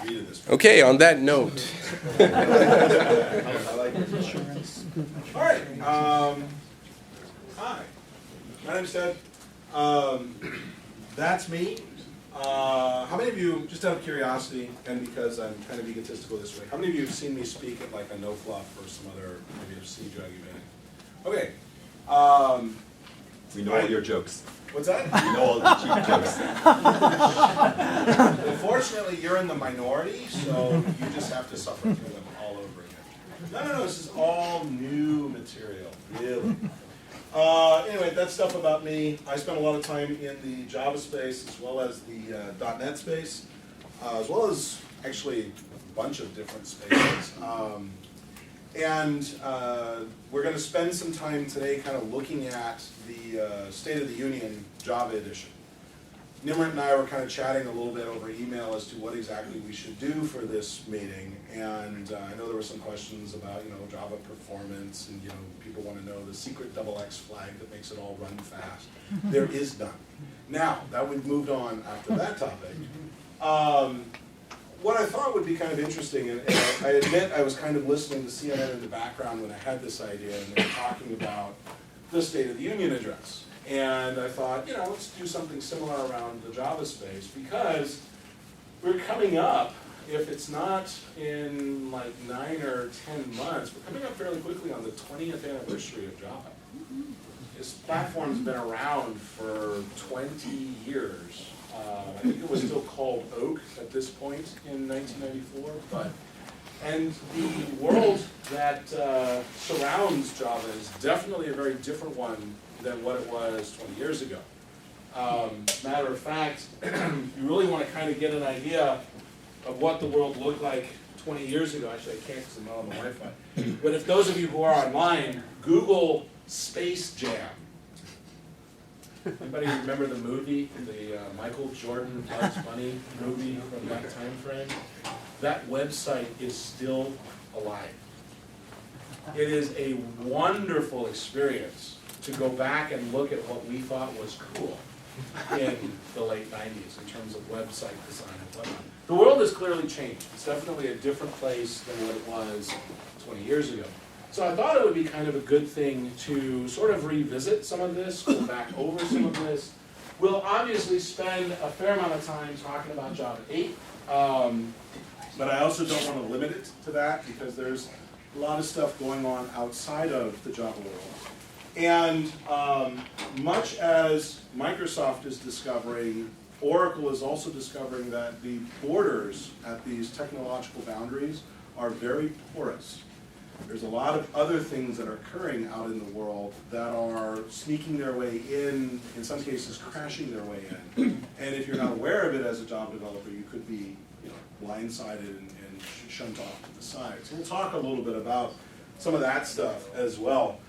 defeated this. Okay, on that note. I like insurance. All right. Hi. My name's Ted. That's me. How many of you, just out of curiosity, and because I'm kind of egotistical this way, how many of you have seen me speak at like a No Fluff or some other maybe a SOTUJ event? Okay. We know all your jokes. What's that? We know all the cheap jokes. Unfortunately, you're in the minority, so you just have to suffer through them all over again. No, this is all new material, really. Anyway, that's stuff about me. I spent a lot of time in the Java space as well as the .NET space, as well as actually a bunch of different spaces. We're going to spend some time today kind of looking at the State of the Union Java edition. Neward and I were kind of chatting a little bit over email as to what exactly we should do for this meeting, and I know there were some questions about, Java performance, and people want to know the secret XX flag that makes it all run fast. There is none. Now that we've moved on after that topic, what I thought would be kind of interesting, and I admit I was kind of listening to CNN in the background when I had this idea, and they were talking about the State of the Union address. And I thought, let's do something similar around the Java space, because we're coming up, if it's not in like 9 or 10 months, we're coming up fairly quickly on the 20th anniversary of Java. This platform's been around for 20 years. I think it was still called Oak at this point in 1994, and the world that surrounds Java is definitely a very different one than what it was 20 years ago. Matter of fact, you really want to kind of get an idea of what the world looked like 20 years ago. Actually, I can't because I'm not on the Wi-Fi. But if those of you who are online, Google Space Jam. Anybody remember the movie, the Michael Jordan Bugs Bunny movie from that time frame? That website is still alive. It is a wonderful experience to go back and look at what we thought was cool in the late 90s in terms of website design and whatnot. The world has clearly changed. It's definitely a different place than what it was 20 years ago. So I thought it would be kind of a good thing to sort of revisit some of this, go back over some of this. We'll obviously spend a fair amount of time talking about Java 8, but I also don't want to limit it to that because there's a lot of stuff going on outside of the Java world. And much as Microsoft is discovering, Oracle is also discovering that the borders at these technological boundaries are very porous. There's a lot of other things that are occurring out in the world that are sneaking their way in some cases crashing their way in. And if you're not aware of it as a Java developer, you could be blindsided and shunned off to the side. So we'll talk a little bit about some of that stuff as well.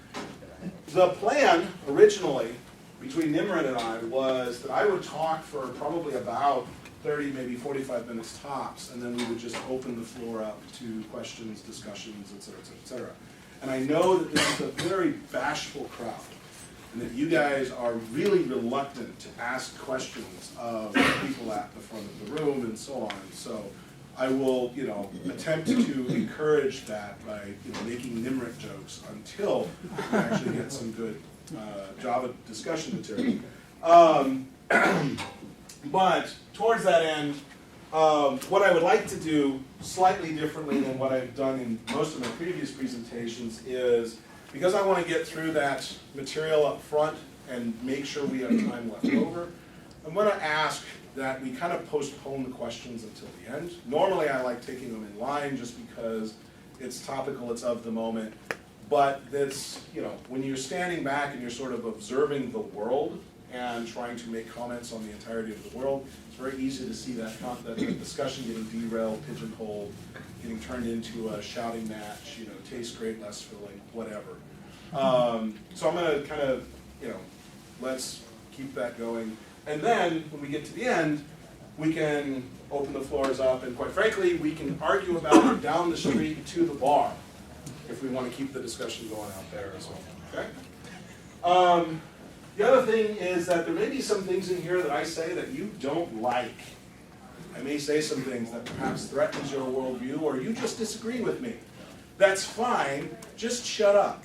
The plan originally between Neward and I was that I would talk for probably about 30, maybe 45 minutes tops, and then we would just open the floor up to questions, discussions, et cetera, et cetera, et cetera. And I know that this is a very bashful crowd, and that you guys are really reluctant to ask questions of people at the front of the room and so on. So I will, attempt to encourage that by making Neward jokes until we actually get some good Java discussion material. But towards that end, what I would like to do slightly differently than what I've done in most of my previous presentations is, because I want to get through that material up front and make sure we have time left over, I'm going to ask that we kind of postpone the questions until the end. Normally I like taking them in line just because it's topical, it's of the moment, but it's, when you're standing back and you're sort of observing the world and trying to make comments on the entirety of the world, it's very easy to see that discussion getting derailed, pigeonholed, getting turned into a shouting match, tastes great, less filling, whatever. So I'm going to kind of, let's keep that going. And then, when we get to the end, we can open the floors up, and quite frankly, we can argue about it down the street to the bar, if we want to keep the discussion going out there as well, okay? The other thing is that there may be some things in here that I say that you don't like. I may say some things that perhaps threatens your worldview, or you just disagree with me. That's fine, just shut up.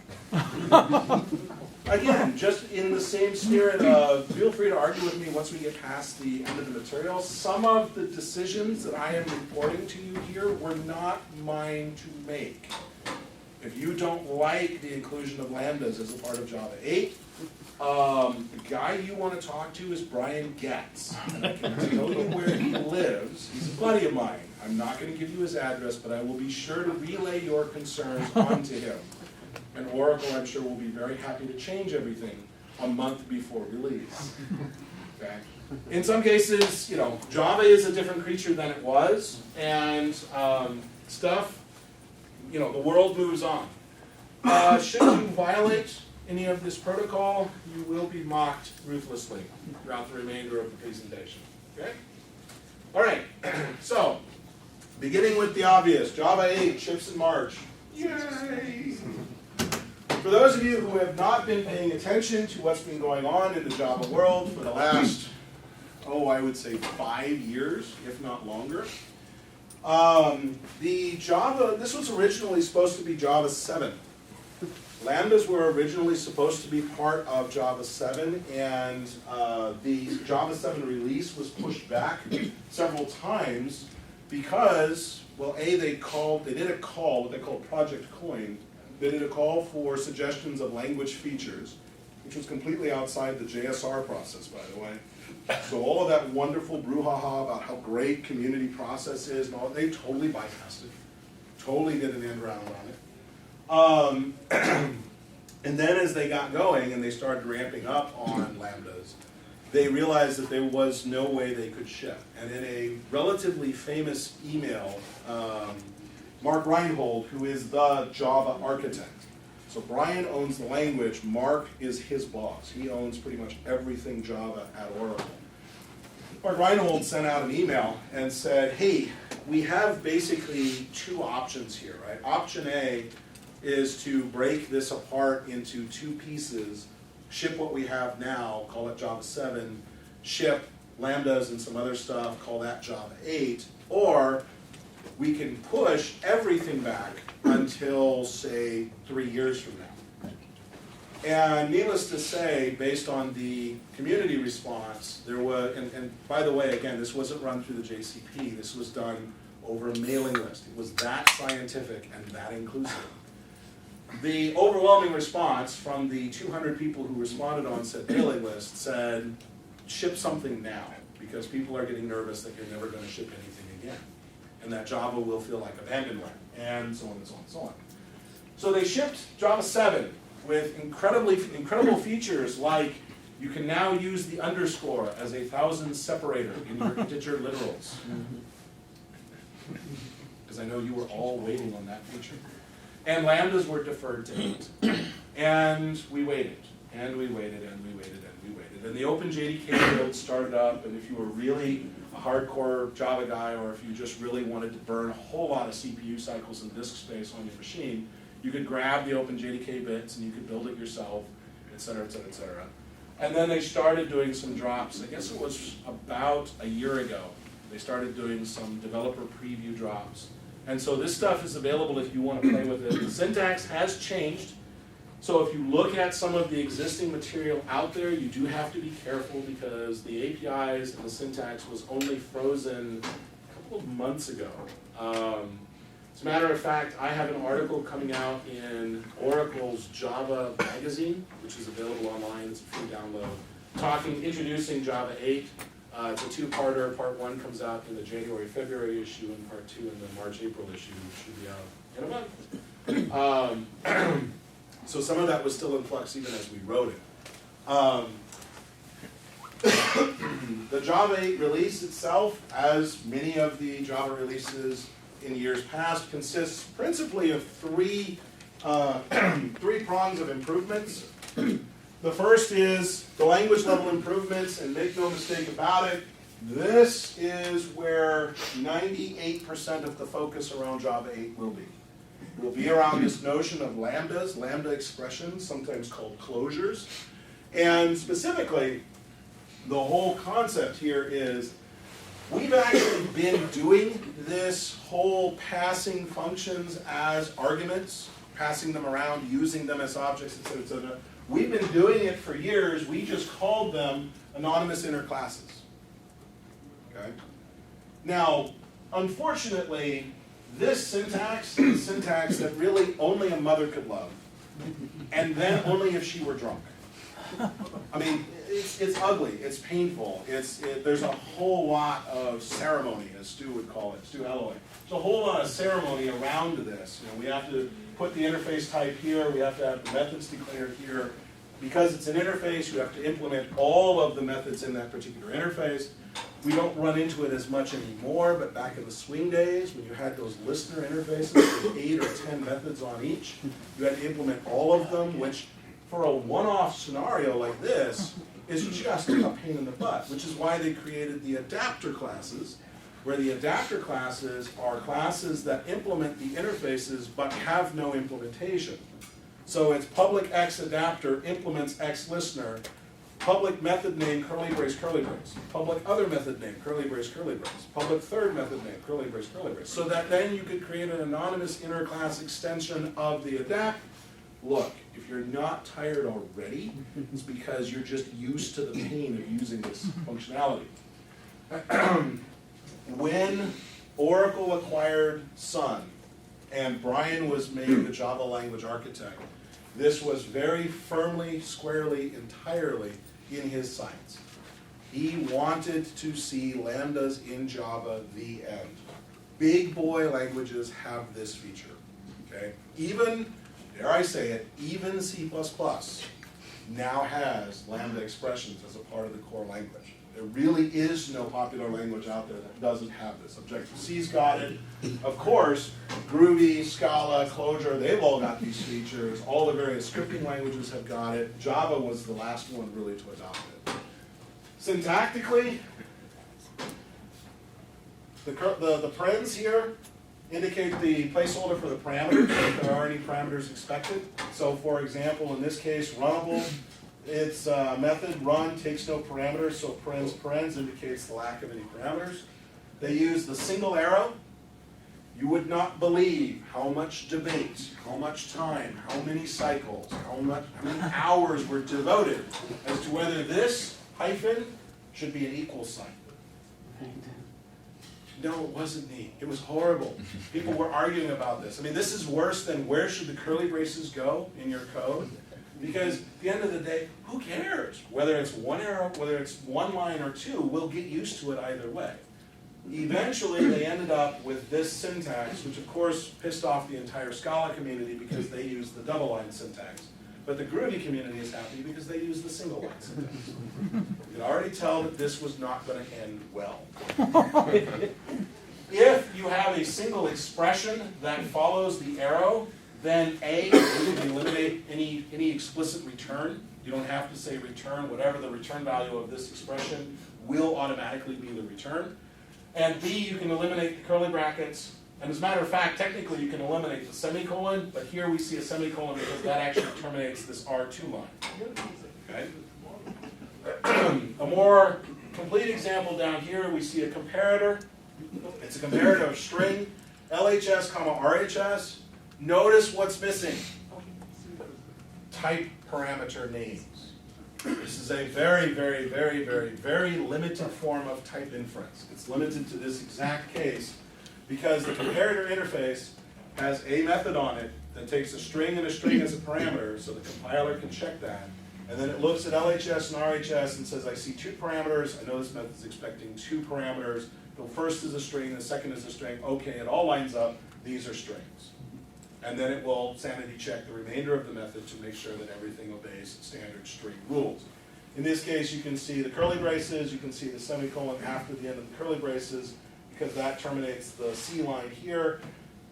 Again, just in the same spirit of, feel free to argue with me once we get past the end of the material. Some of the decisions that I am reporting to you here were not mine to make. If you don't like the inclusion of lambdas as a part of Java 8, the guy you want to talk to is Brian Getz. And I can tell you where he lives. He's a buddy of mine. I'm not going to give you his address, but I will be sure to relay your concerns onto him. And Oracle, I'm sure, will be very happy to change everything a month before release. Okay? In some cases, you know, Java is a different creature than it was, and stuff, you know, the world moves on. Should you violate any of this protocol, you will be mocked ruthlessly throughout the remainder of the presentation. Okay? All right. So, beginning with the obvious, Java 8 ships in March. Yay! For those of you who have not been paying attention to what's been going on in the Java world for the last, I would say 5 years, if not longer, this was originally supposed to be Java 7. Lambdas were originally supposed to be part of Java 7, and the Java 7 release was pushed back several times because, well, they did a call, what they called Project Coin. They did a call for suggestions of language features, which was completely outside the JSR process, by the way. So all of that wonderful brouhaha about how great community process is, and all, they totally bypassed it. Totally did an end round on it. And then as they got going and they started ramping up on lambdas, they realized that there was no way they could ship. And in a relatively famous email, Mark Reinhold, who is the Java architect. So Brian owns the language, Mark is his boss. He owns pretty much everything Java at Oracle. Mark Reinhold sent out an email and said, hey, we have basically two options here, right? Option A is to break this apart into two pieces, ship what we have now, call it Java 7, ship lambdas and some other stuff, call that Java 8, or we can push everything back until, say, 3 years from now. And needless to say, based on the community response, there was, and by the way, again, this wasn't run through the JCP, this was done over a mailing list. It was that scientific and that inclusive. The overwhelming response from the 200 people who responded on said mailing list said, ship something now, because people are getting nervous that you're never going to ship anything again, and that Java will feel like abandonware, and so on and so on and so on. So they shipped Java 7 with incredible features like you can now use the underscore as a thousands separator in your integer literals. Because I know you were all waiting on that feature. And lambdas were deferred to 8. And we waited, and we waited, and we waited, and we waited. And the OpenJDK build started up, and if you were really a hardcore Java guy, or if you just really wanted to burn a whole lot of CPU cycles and disk space on your machine, you could grab the OpenJDK bits and you could build it yourself, et cetera, et cetera, et cetera. And then they started doing some drops. I guess it was about a year ago. They started doing some developer preview drops. And so this stuff is available if you want to play with it. The syntax has changed. So if you look at some of the existing material out there, you do have to be careful because the APIs and the syntax was only frozen a couple of months ago. As a matter of fact, I have an article coming out in Oracle's Java magazine, which is available online. It's a free download, introducing Java 8. It's a two-parter. Part 1 comes out in the January-February issue, and Part 2 in the March-April issue, which should be out in a month. So some of that was still in flux even as we wrote it. The Java 8 release itself, as many of the Java releases in years past, consists principally of three prongs of improvements. The first is the language level improvements, and make no mistake about it, this is where 98% of the focus around Java 8 will be. Will be around this notion of lambdas, lambda expressions, sometimes called closures. And specifically, the whole concept here is We've actually been doing this whole passing functions as arguments, passing them around, using them as objects, etc., etc. We've been doing it for years. We just called them anonymous inner classes. Okay? Now, unfortunately, this syntax is syntax that really only a mother could love, and then only if she were drunk. I mean, it's ugly, it's painful, there's a whole lot of ceremony, as Stu would call it, Stu Alloway. There's a whole lot of ceremony around this. You know, we have to put the interface type here, we have to have the methods declared here. Because it's an interface, you have to implement all of the methods in that particular interface. We don't run into it as much anymore, but back in the swing days, when you had those listener interfaces with 8 or 10 methods on each, you had to implement all of them, which for a one-off scenario like this is just a pain in the butt, which is why they created the adapter classes, where the adapter classes are classes that implement the interfaces but have no implementation. So it's public X adapter implements X listener, public method name curly brace, public other method name curly brace, public third method name curly brace, so that then you could create an anonymous inner class extension of the adapt. Look, if you're not tired already, it's because you're just used to the pain of using this functionality. When Oracle acquired Sun and Brian was made the Java language architect, this was very firmly, squarely, entirely in his sights. He wanted to see lambdas in Java, the end. Big boy languages have this feature, okay? Even, dare I say it, even C++ now has lambda expressions as a part of the core language. There really is no popular language out there that doesn't have this. Objective-C's got it. Of course, Groovy, Scala, Clojure, they've all got these features. All the various scripting languages have got it. Java was the last one really to adopt it. Syntactically, the parens here indicate the placeholder for the parameters, if there are any parameters expected. So for example, in this case, runnable, its method run takes no parameters, so parens indicates the lack of any parameters. They use the single arrow. You would not believe how much debate, how much time, how many cycles, how many hours were devoted as to whether this hyphen should be an equal sign. No, it wasn't neat. It was horrible. People were arguing about this. I mean, this is worse than where should the curly braces go in your code? Because at the end of the day, who cares? Whether it's one arrow, whether it's one line or two, we'll get used to it either way. Eventually, they ended up with this syntax, which of course pissed off the entire Scala community because they used the double line syntax. But the Groovy community is happy because they use the single line syntax. You can already tell that this was not going to end well. If you have a single expression that follows the arrow, then A, you can eliminate any explicit return. You don't have to say return. Whatever the return value of this expression will automatically be the return. And B, you can eliminate the curly brackets. And as a matter of fact, technically you can eliminate the semicolon, but here we see a semicolon because that actually terminates this R2 line. Okay? A more complete example down here, we see a comparator. It's a comparator of string, LHS, RHS. Notice what's missing. Type parameter names. This is a very, very, very, very, very limited form of type inference. It's limited to this exact case because the comparator interface has a method on it that takes a string and a string as a parameter, so the compiler can check that. And then it looks at LHS and RHS and says, I see 2 parameters. I know this method is expecting 2 parameters. The first is a string, the second is a string. Okay, it all lines up. These are strings. And then it will sanity check the remainder of the method to make sure that everything obeys standard string rules. In this case, you can see the curly braces, you can see the semicolon after the end of the curly braces, because that terminates the C line here.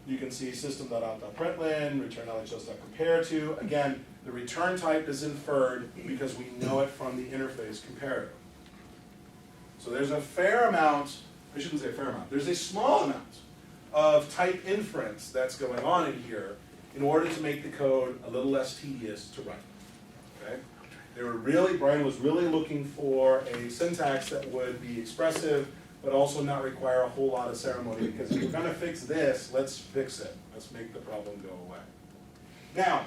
You can see system.out.println, return LHS.compare to. Again, the return type is inferred because we know it from the interface comparator. So there's a fair amount, I shouldn't say a fair amount, there's a small amount of type inference that's going on in here in order to make the code a little less tedious to write. Okay? Brian was really looking for a syntax that would be expressive, but also not require a whole lot of ceremony, because if we're gonna fix this, let's fix it. Let's make the problem go away. Now,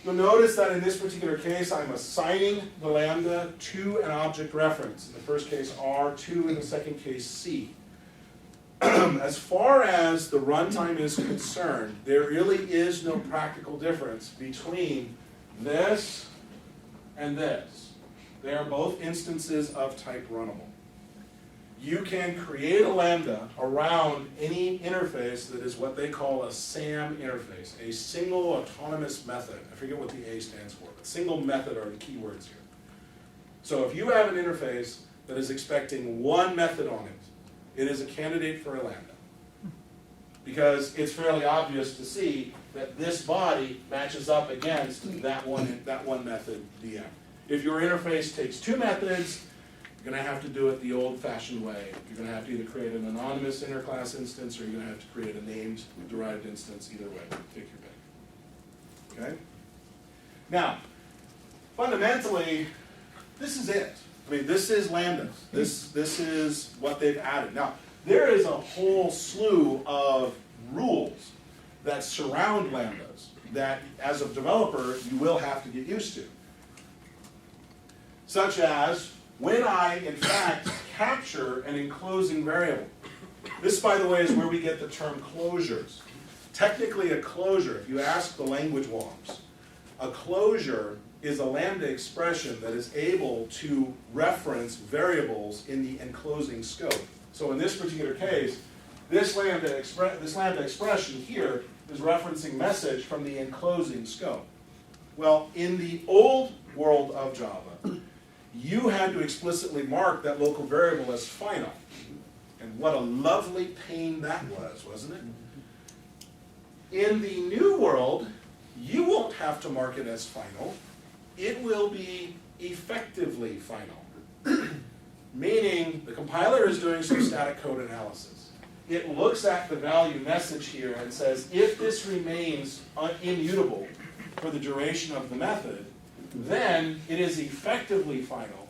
you'll notice that in this particular case, I'm assigning the lambda to an object reference. In the first case, R2, in the second case, C. As far as the runtime is concerned, there really is no practical difference between this and this. They are both instances of type runnable. You can create a lambda around any interface that is what they call a SAM interface, a single autonomous method. I forget what the A stands for, but single method are the key words here. So if you have an interface that is expecting one method on it, it is a candidate for a lambda. Because it's fairly obvious to see that this body matches up against that one method, DM. If your interface takes two methods, you're going to have to do it the old-fashioned way. You're going to have to either create an anonymous interclass instance, or you're going to have to create a named derived instance. Either way, take your pick. Okay? Now, fundamentally, this is it. I mean, this is lambdas. This is what they've added. Now, there is a whole slew of rules that surround lambdas that, as a developer, you will have to get used to. Such as, when I, in fact, capture an enclosing variable. This, by the way, is where we get the term closures. Technically, a closure, if you ask the language wonks, a closure is a lambda expression that is able to reference variables in the enclosing scope. So in this particular case, this lambda expression here is referencing message from the enclosing scope. Well, in the old world of Java, you had to explicitly mark that local variable as final. And what a lovely pain that was, wasn't it? In the new world, you won't have to mark it as final. It will be effectively final. Meaning the compiler is doing some static code analysis. It looks at the value message here and says, if this remains immutable for the duration of the method, then it is effectively final.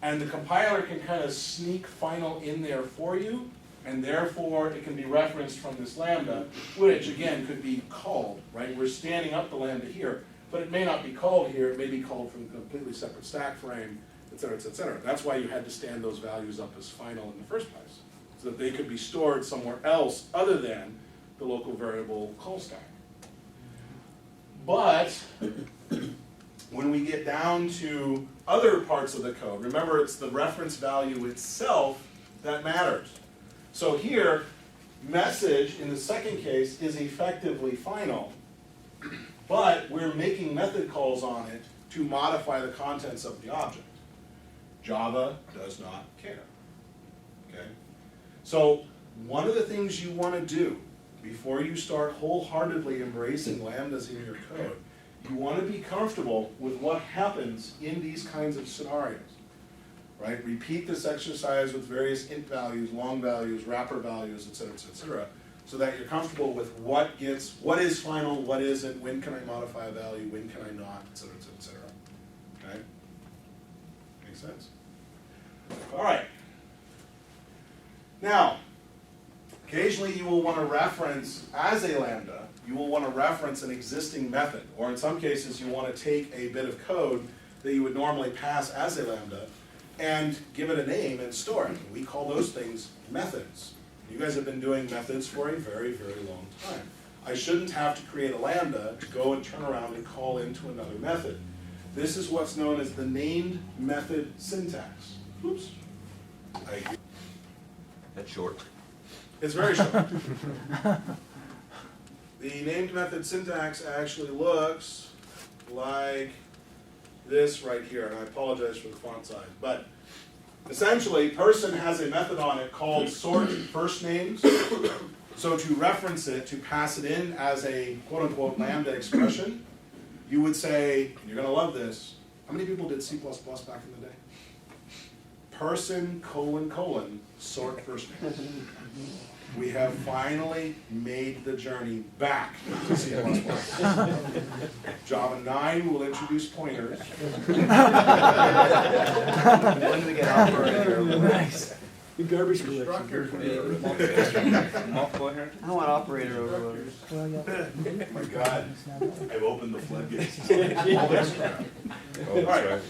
And the compiler can kind of sneak final in there for you, and therefore it can be referenced from this lambda, which again could be called, right? We're standing up the lambda here, but it may not be called here, it may be called from a completely separate stack frame, et cetera, et cetera, et cetera. That's why you had to stand those values up as final in the first place, so that they could be stored somewhere else other than the local variable call stack. But when we get down to other parts of the code, remember it's the reference value itself that matters. So here, message in the second case is effectively final, but we're making method calls on it to modify the contents of the object. Java does not care. Okay? So one of the things you want to do before you start wholeheartedly embracing lambdas in your code, you want to be comfortable with what happens in these kinds of scenarios. Right? Repeat this exercise with various int values, long values, wrapper values, et cetera, so that you're comfortable with what is final, what isn't, when can I modify a value, when can I not, et cetera, et cetera. Okay? Makes sense? All right. Now, occasionally you will want to reference, as a lambda, you will want to reference an existing method, or in some cases you want to take a bit of code that you would normally pass as a lambda and give it a name and store it. We call those things methods. You guys have been doing methods for a very, very long time. I shouldn't have to create a lambda to go and turn around and call into another method. This is what's known as the named method syntax. Oops. That's short. It's very short. The named method syntax actually looks like this right here, and I apologize for the font size, but essentially, person has a method on it called sort first names. So to reference it, to pass it in as a quote-unquote lambda expression, you would say, and you're going to love this, how many people did C++ back in the day? Person, : sort first name. We have finally made the journey back to C++. Java 9 will introduce pointers. When do we get operator? Nice. Garbage Instructor collection. Multiple here? I want operator overloaders. Oh my God, I've opened the floodgates. Oh, Alright. that's right.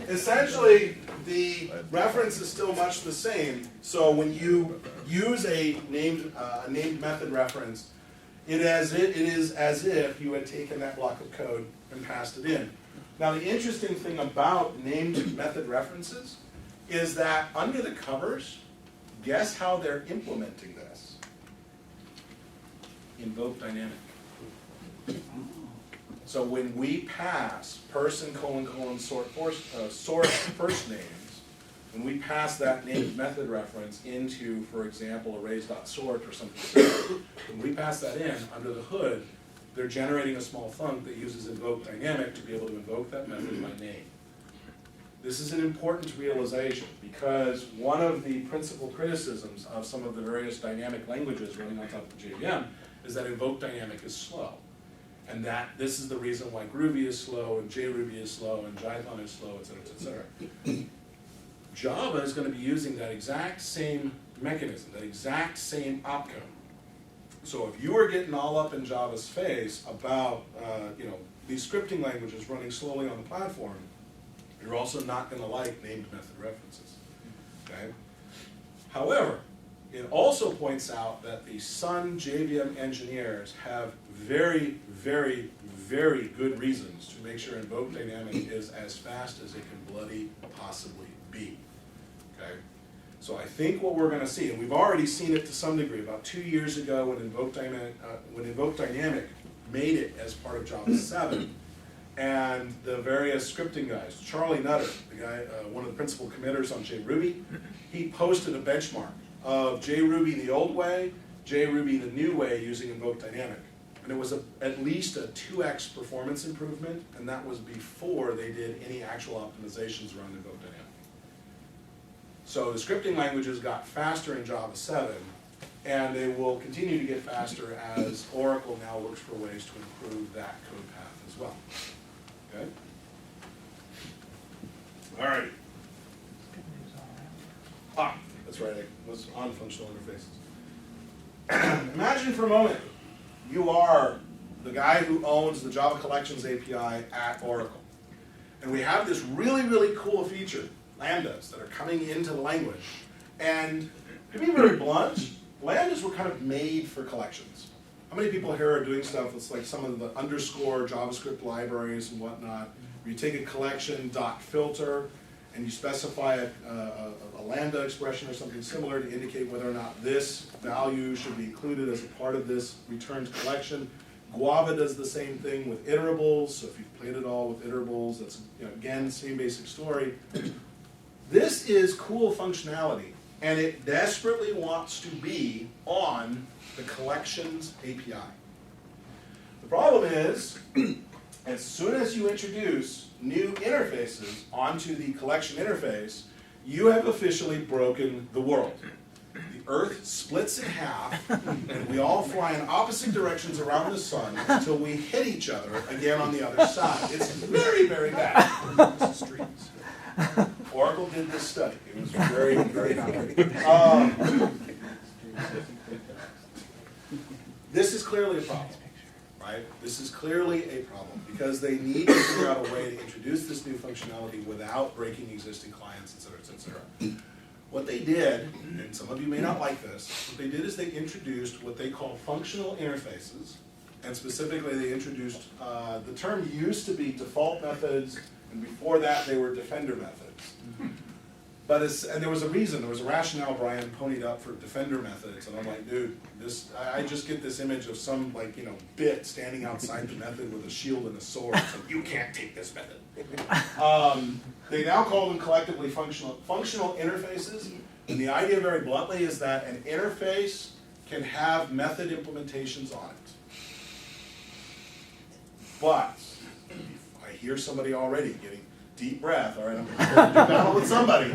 Essentially, the reference is still much the same. So when you use a named method reference, it is as if you had taken that block of code and passed it in. Now the interesting thing about named method references is that under the covers, guess how they're implementing this? Invoke dynamic. So when we pass person : source first names, when we pass that named method reference into, for example, arrays.sort or something similar, when we pass that in, under the hood, they're generating a small func that uses invoke dynamic to be able to invoke that method by name. This is an important realization because one of the principal criticisms of some of the various dynamic languages running on top of JVM is that invoke dynamic is slow. And that this is the reason why Groovy is slow, and JRuby is slow, and Jython is slow, et cetera, et cetera. Java is going to be using that exact same mechanism, that exact same opcode. So if you are getting all up in Java's face about these scripting languages running slowly on the platform, you're also not going to like named method references. Okay? However, it also points out that the Sun JVM engineers have very, very, very good reasons to make sure invoke dynamic is as fast as it can bloody possibly be. Okay? So I think what we're going to see, and we've already seen it to some degree, about 2 years ago when invoke dynamic made it as part of Java 7, and the various scripting guys, Charlie Nutter, the guy, one of the principal committers on JRuby, he posted a benchmark of JRuby the old way, JRuby the new way using invoke dynamic. And it was at least a 2x performance improvement, and that was before they did any actual optimizations around invoke dynamic. So the scripting languages got faster in Java 7, and they will continue to get faster as Oracle now looks for ways to improve that code path as well. Okay? All right. That's right, I was on functional interfaces. Imagine for a moment, you are the guy who owns the Java Collections API at Oracle. And we have this really, really cool feature, lambdas, that are coming into the language. And to be very blunt, lambdas were kind of made for collections. How many people here are doing stuff with like some of the underscore JavaScript libraries and whatnot, where you take a collection .filter and you specify a lambda expression or something similar to indicate whether or not this value should be included as a part of this returned collection. Guava does the same thing with iterables, so if you've played it all with iterables, that's again, same basic story. This is cool functionality, and it desperately wants to be on the collections API. The problem is, as soon as you introduce new interfaces onto the collection interface, you have officially broken the world. The Earth splits in half, and we all fly in opposite directions around the sun until we hit each other again on the other side. It's very, very bad. Oracle did this study. It was very, very not. This is clearly a problem, right? This is clearly a problem because they need to figure out a way to introduce this new functionality without breaking existing clients, et cetera, et cetera. What they did, and some of you may not like this, what they did is they introduced what they call functional interfaces, and specifically they introduced, the term used to be default methods, and before that they were defender methods. But and there was a reason, there was a rationale Brian ponied up for defender methods, and I'm like, dude, I just get this image of some bit standing outside the method with a shield and a sword. It's like, you can't take this method. They now call them collectively functional interfaces, and the idea very bluntly is that an interface can have method implementations on it. But I hear somebody already getting deep breath. All right, I'm going to do battle with somebody.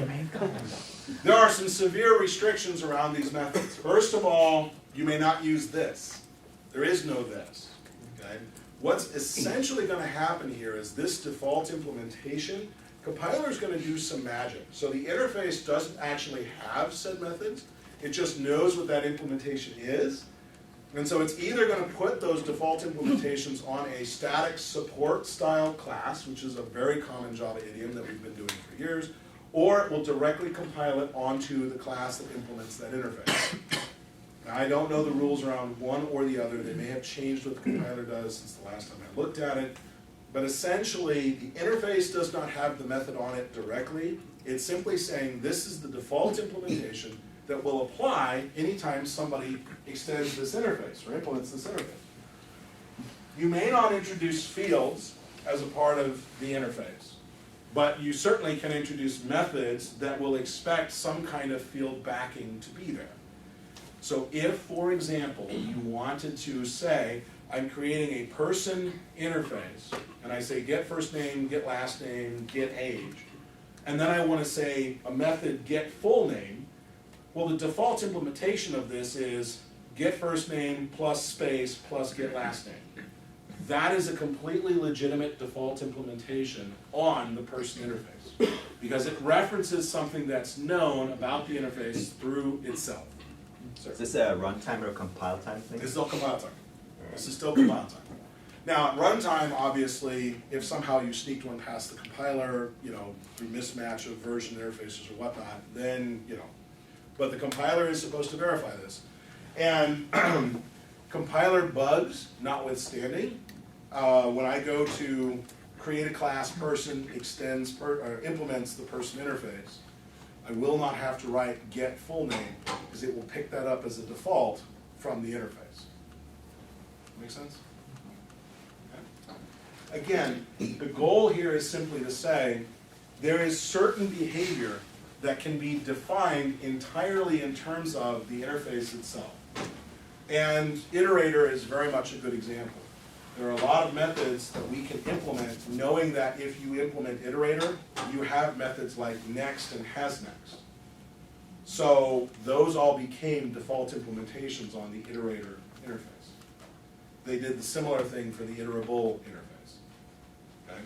There are some severe restrictions around these methods. First of all, you may not use this. There is no this. Okay? What's essentially going to happen here is this default implementation Compiler is going to do some magic. So the interface doesn't actually have said methods. It just knows what that implementation is. And so it's either going to put those default implementations on a static support style class, which is a very common Java idiom that we've been doing for years, or it will directly compile it onto the class that implements that interface. Now, I don't know the rules around one or the other. They may have changed what the compiler does since the last time I looked at it. But essentially, the interface does not have the method on it directly. It's simply saying this is the default implementation that will apply anytime somebody extends this interface or implements this interface. You may not introduce fields as a part of the interface, but you certainly can introduce methods that will expect some kind of field backing to be there. So if, for example, you wanted to say, I'm creating a person interface, and I say get first name, get last name, get age, and then I want to say a method get full name, well, the default implementation of this is get first name plus space plus get last name. That is a completely legitimate default implementation on the person interface because it references something that's known about the interface through itself. Is this a runtime or a compile time thing? This is still compile time. This is still compile time. Now, at runtime, obviously, if somehow you sneaked one past the compiler, through mismatch of version interfaces or whatnot, then, But the compiler is supposed to verify this. And compiler bugs notwithstanding, when I go to create a class person or implements the person interface, I will not have to write get full name because it will pick that up as a default from the interface. Make sense? Okay. Again, the goal here is simply to say there is certain behavior that can be defined entirely in terms of the interface itself. And iterator is very much a good example. There are a lot of methods that we can implement knowing that if you implement iterator, you have methods like next and hasNext. So those all became default implementations on the iterator interface. They did the similar thing for the iterable interface. Okay?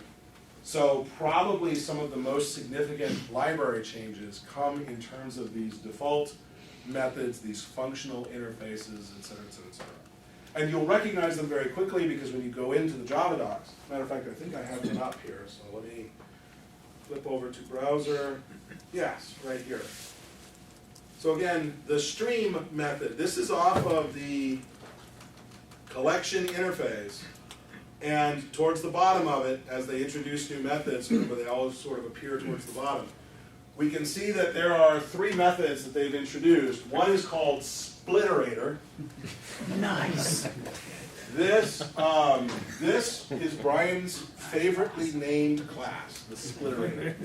So probably some of the most significant library changes come in terms of these default methods, these functional interfaces, et cetera, et cetera, et cetera. And you'll recognize them very quickly because when you go into the Java docs, matter of fact, I think I have them up here, so let me flip over to browser. Yes, right here. So again, the stream method, this is off of the collection interface. And towards the bottom of it, as they introduce new methods, remember they always sort of appear towards the bottom, we can see that there are three methods that they've introduced. One is called splitterator. Nice. This is Brian's favoritely named class, the splitterator.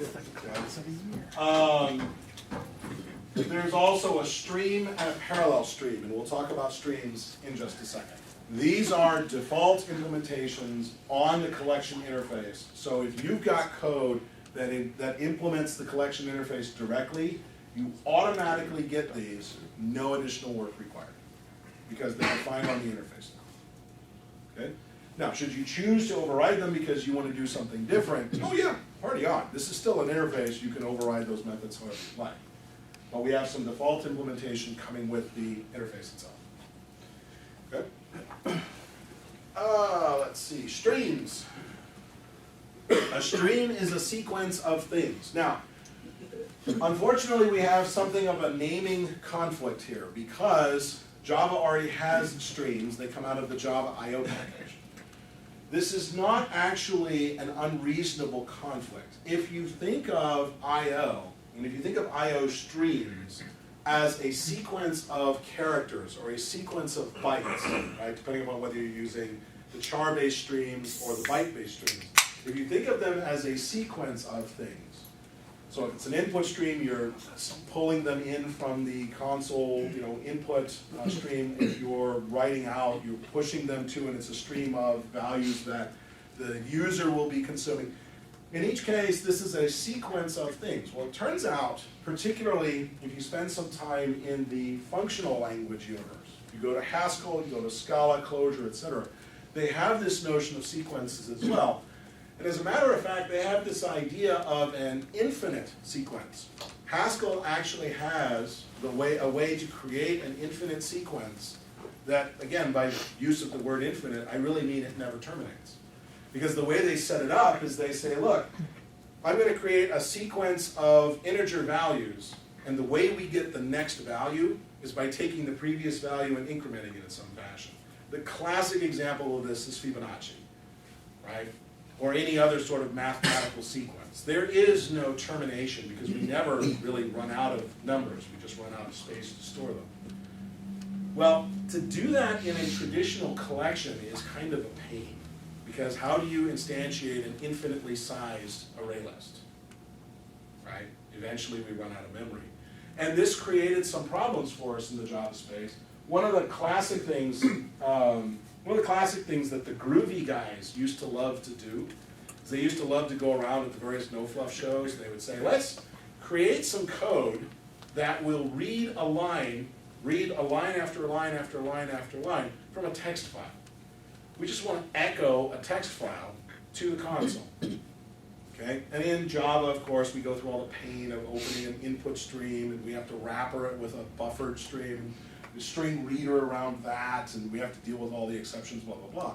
There's also a stream and a parallel stream, and we'll talk about streams in just a second. These are default implementations on the collection interface. So if you've got code that implements the collection interface directly, you automatically get these, no additional work required, because they're defined on the interface now. Okay? Now, should you choose to override them because you want to do something different, oh yeah, party on. This is still an interface, you can override those methods however you like. But we have some default implementation coming with the interface itself. Okay? Let's see, streams. A stream is a sequence of things. Now, unfortunately, we have something of a naming conflict here because Java already has streams. They come out of the Java I/O package. This is not actually an unreasonable conflict. If you think of I/O, and if you think of I/O streams as a sequence of characters or a sequence of bytes, right, depending upon whether you're using the char-based streams or the byte-based streams, if you think of them as a sequence of things, so if it's an input stream, you're pulling them in from the console, input stream. If you're writing out, you're pushing them to, and it's a stream of values that the user will be consuming. In each case, this is a sequence of things. Well, it turns out, particularly if you spend some time in the functional language universe, you go to Haskell, you go to Scala, Clojure, etc., they have this notion of sequences as well. And as a matter of fact, they have this idea of an infinite sequence. Haskell actually has a way to create an infinite sequence that, again, by use of the word infinite, I really mean it never terminates. Because the way they set it up is they say, look, I'm going to create a sequence of integer values, and the way we get the next value is by taking the previous value and incrementing it in some fashion. The classic example of this is Fibonacci, right? Or any other sort of mathematical sequence. There is no termination because we never really run out of numbers. We just run out of space to store them. Well, to do that in a traditional collection is kind of a pain, because how do you instantiate an infinitely sized array list, right? Eventually we run out of memory. And this created some problems for us in the Java space. One of the classic things that the groovy guys used to love to do is they used to love to go around at the various no-fluff shows. They would say, let's create some code that will read a line after line after line after line from a text file. We just want to echo a text file to the console. Okay? And in Java, of course, we go through all the pain of opening an input stream, and we have to wrapper it with a buffered stream, the string reader around that, and we have to deal with all the exceptions, blah, blah, blah.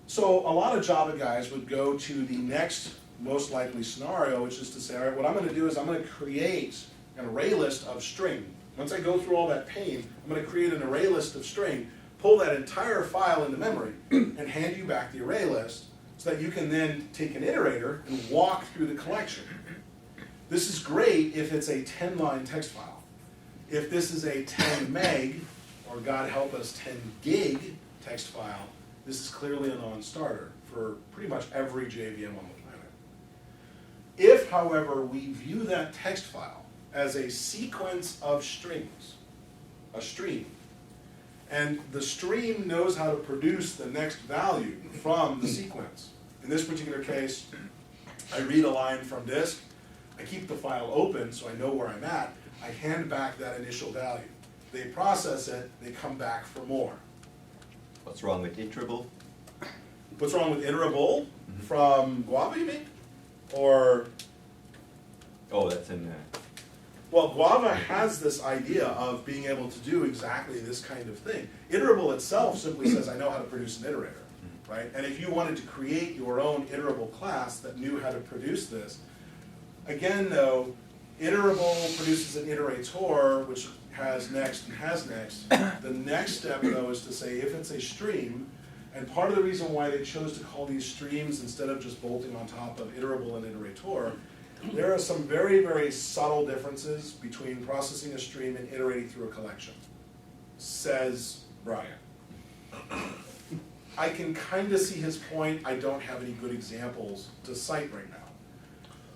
So a lot of Java guys would go to the next most likely scenario, which is to say, all right, what I'm going to do is I'm going to create an array list of string. Once I go through all that pain, I'm going to create an array list of string, pull that entire file into memory, and hand you back the array list so that you can then take an iterator and walk through the collection. This is great if it's a 10-line text file. If this is a 10 meg, or God help us, 10 gig text file, this is clearly a non-starter for pretty much every JVM on the planet. If, however, we view that text file as a sequence of strings, a stream, and the stream knows how to produce the next value from the sequence. In this particular case, I read a line from disk, I keep the file open so I know where I'm at, I hand back that initial value. They process it, they come back for more. What's wrong with iterable? What's wrong with iterable? From Guava, you mean? Or, Oh, that's in well, Guava has this idea of being able to do exactly this kind of thing. Iterable itself simply says, I know how to produce an iterator, right? And if you wanted to create your own iterable class that knew how to produce this, again, though, iterable produces an iterator, which has next and has next. The next step, though, is to say if it's a stream, and part of the reason why they chose to call these streams instead of just bolting on top of iterable and iterator, there are some very, very subtle differences between processing a stream and iterating through a collection, says Brian. I can kind of see his point. I don't have any good examples to cite right now.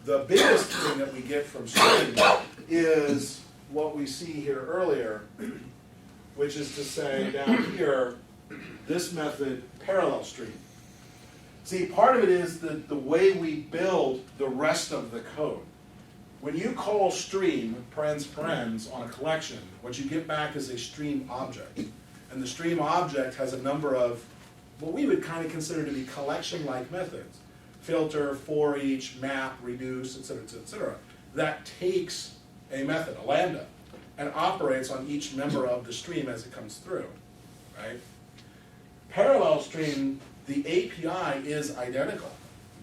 The biggest thing that we get from stream is what we see here earlier, which is to say down here, this method, parallel stream. See, part of it is the way we build the rest of the code. When you call stream, parens, on a collection, what you get back is a stream object. And the stream object has a number of what we would kind of consider to be collection-like methods. Filter, for each, map, reduce, etc., etc. That takes a method, a lambda, and operates on each member of the stream as it comes through, right? Parallel stream, the API is identical,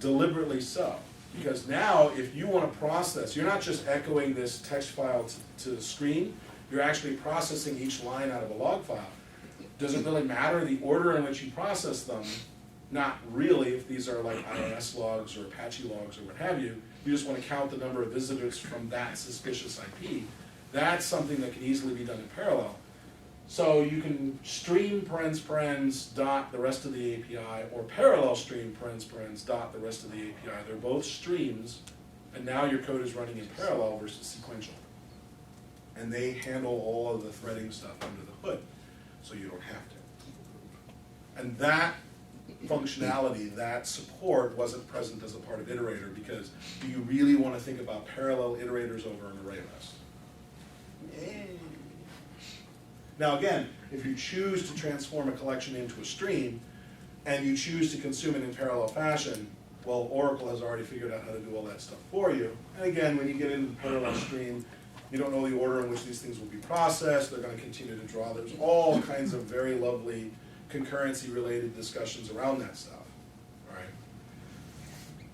deliberately so. Because now, if you want to process, you're not just echoing this text file to the screen, you're actually processing each line out of a log file. Does it really matter the order in which you process them? Not really, if these are like IIS logs or Apache logs or what have you. You just want to count the number of visitors from that suspicious IP. That's something that can easily be done in parallel. So you can stream parens dot the rest of the API, or parallel stream parens dot the rest of the API. They're both streams, and now your code is running in parallel versus sequential. And they handle all of the threading stuff under the hood, so you don't have to. And that functionality, that support wasn't present as a part of iterator, because do you really want to think about parallel iterators over an array list? Now again, if you choose to transform a collection into a stream, and you choose to consume it in parallel fashion, Well, Oracle has already figured out how to do all that stuff for you. And again, when you get into the parallel stream, you don't know the order in which these things will be processed. They're going to continue to draw. There's all kinds of very lovely concurrency-related discussions around that stuff, right?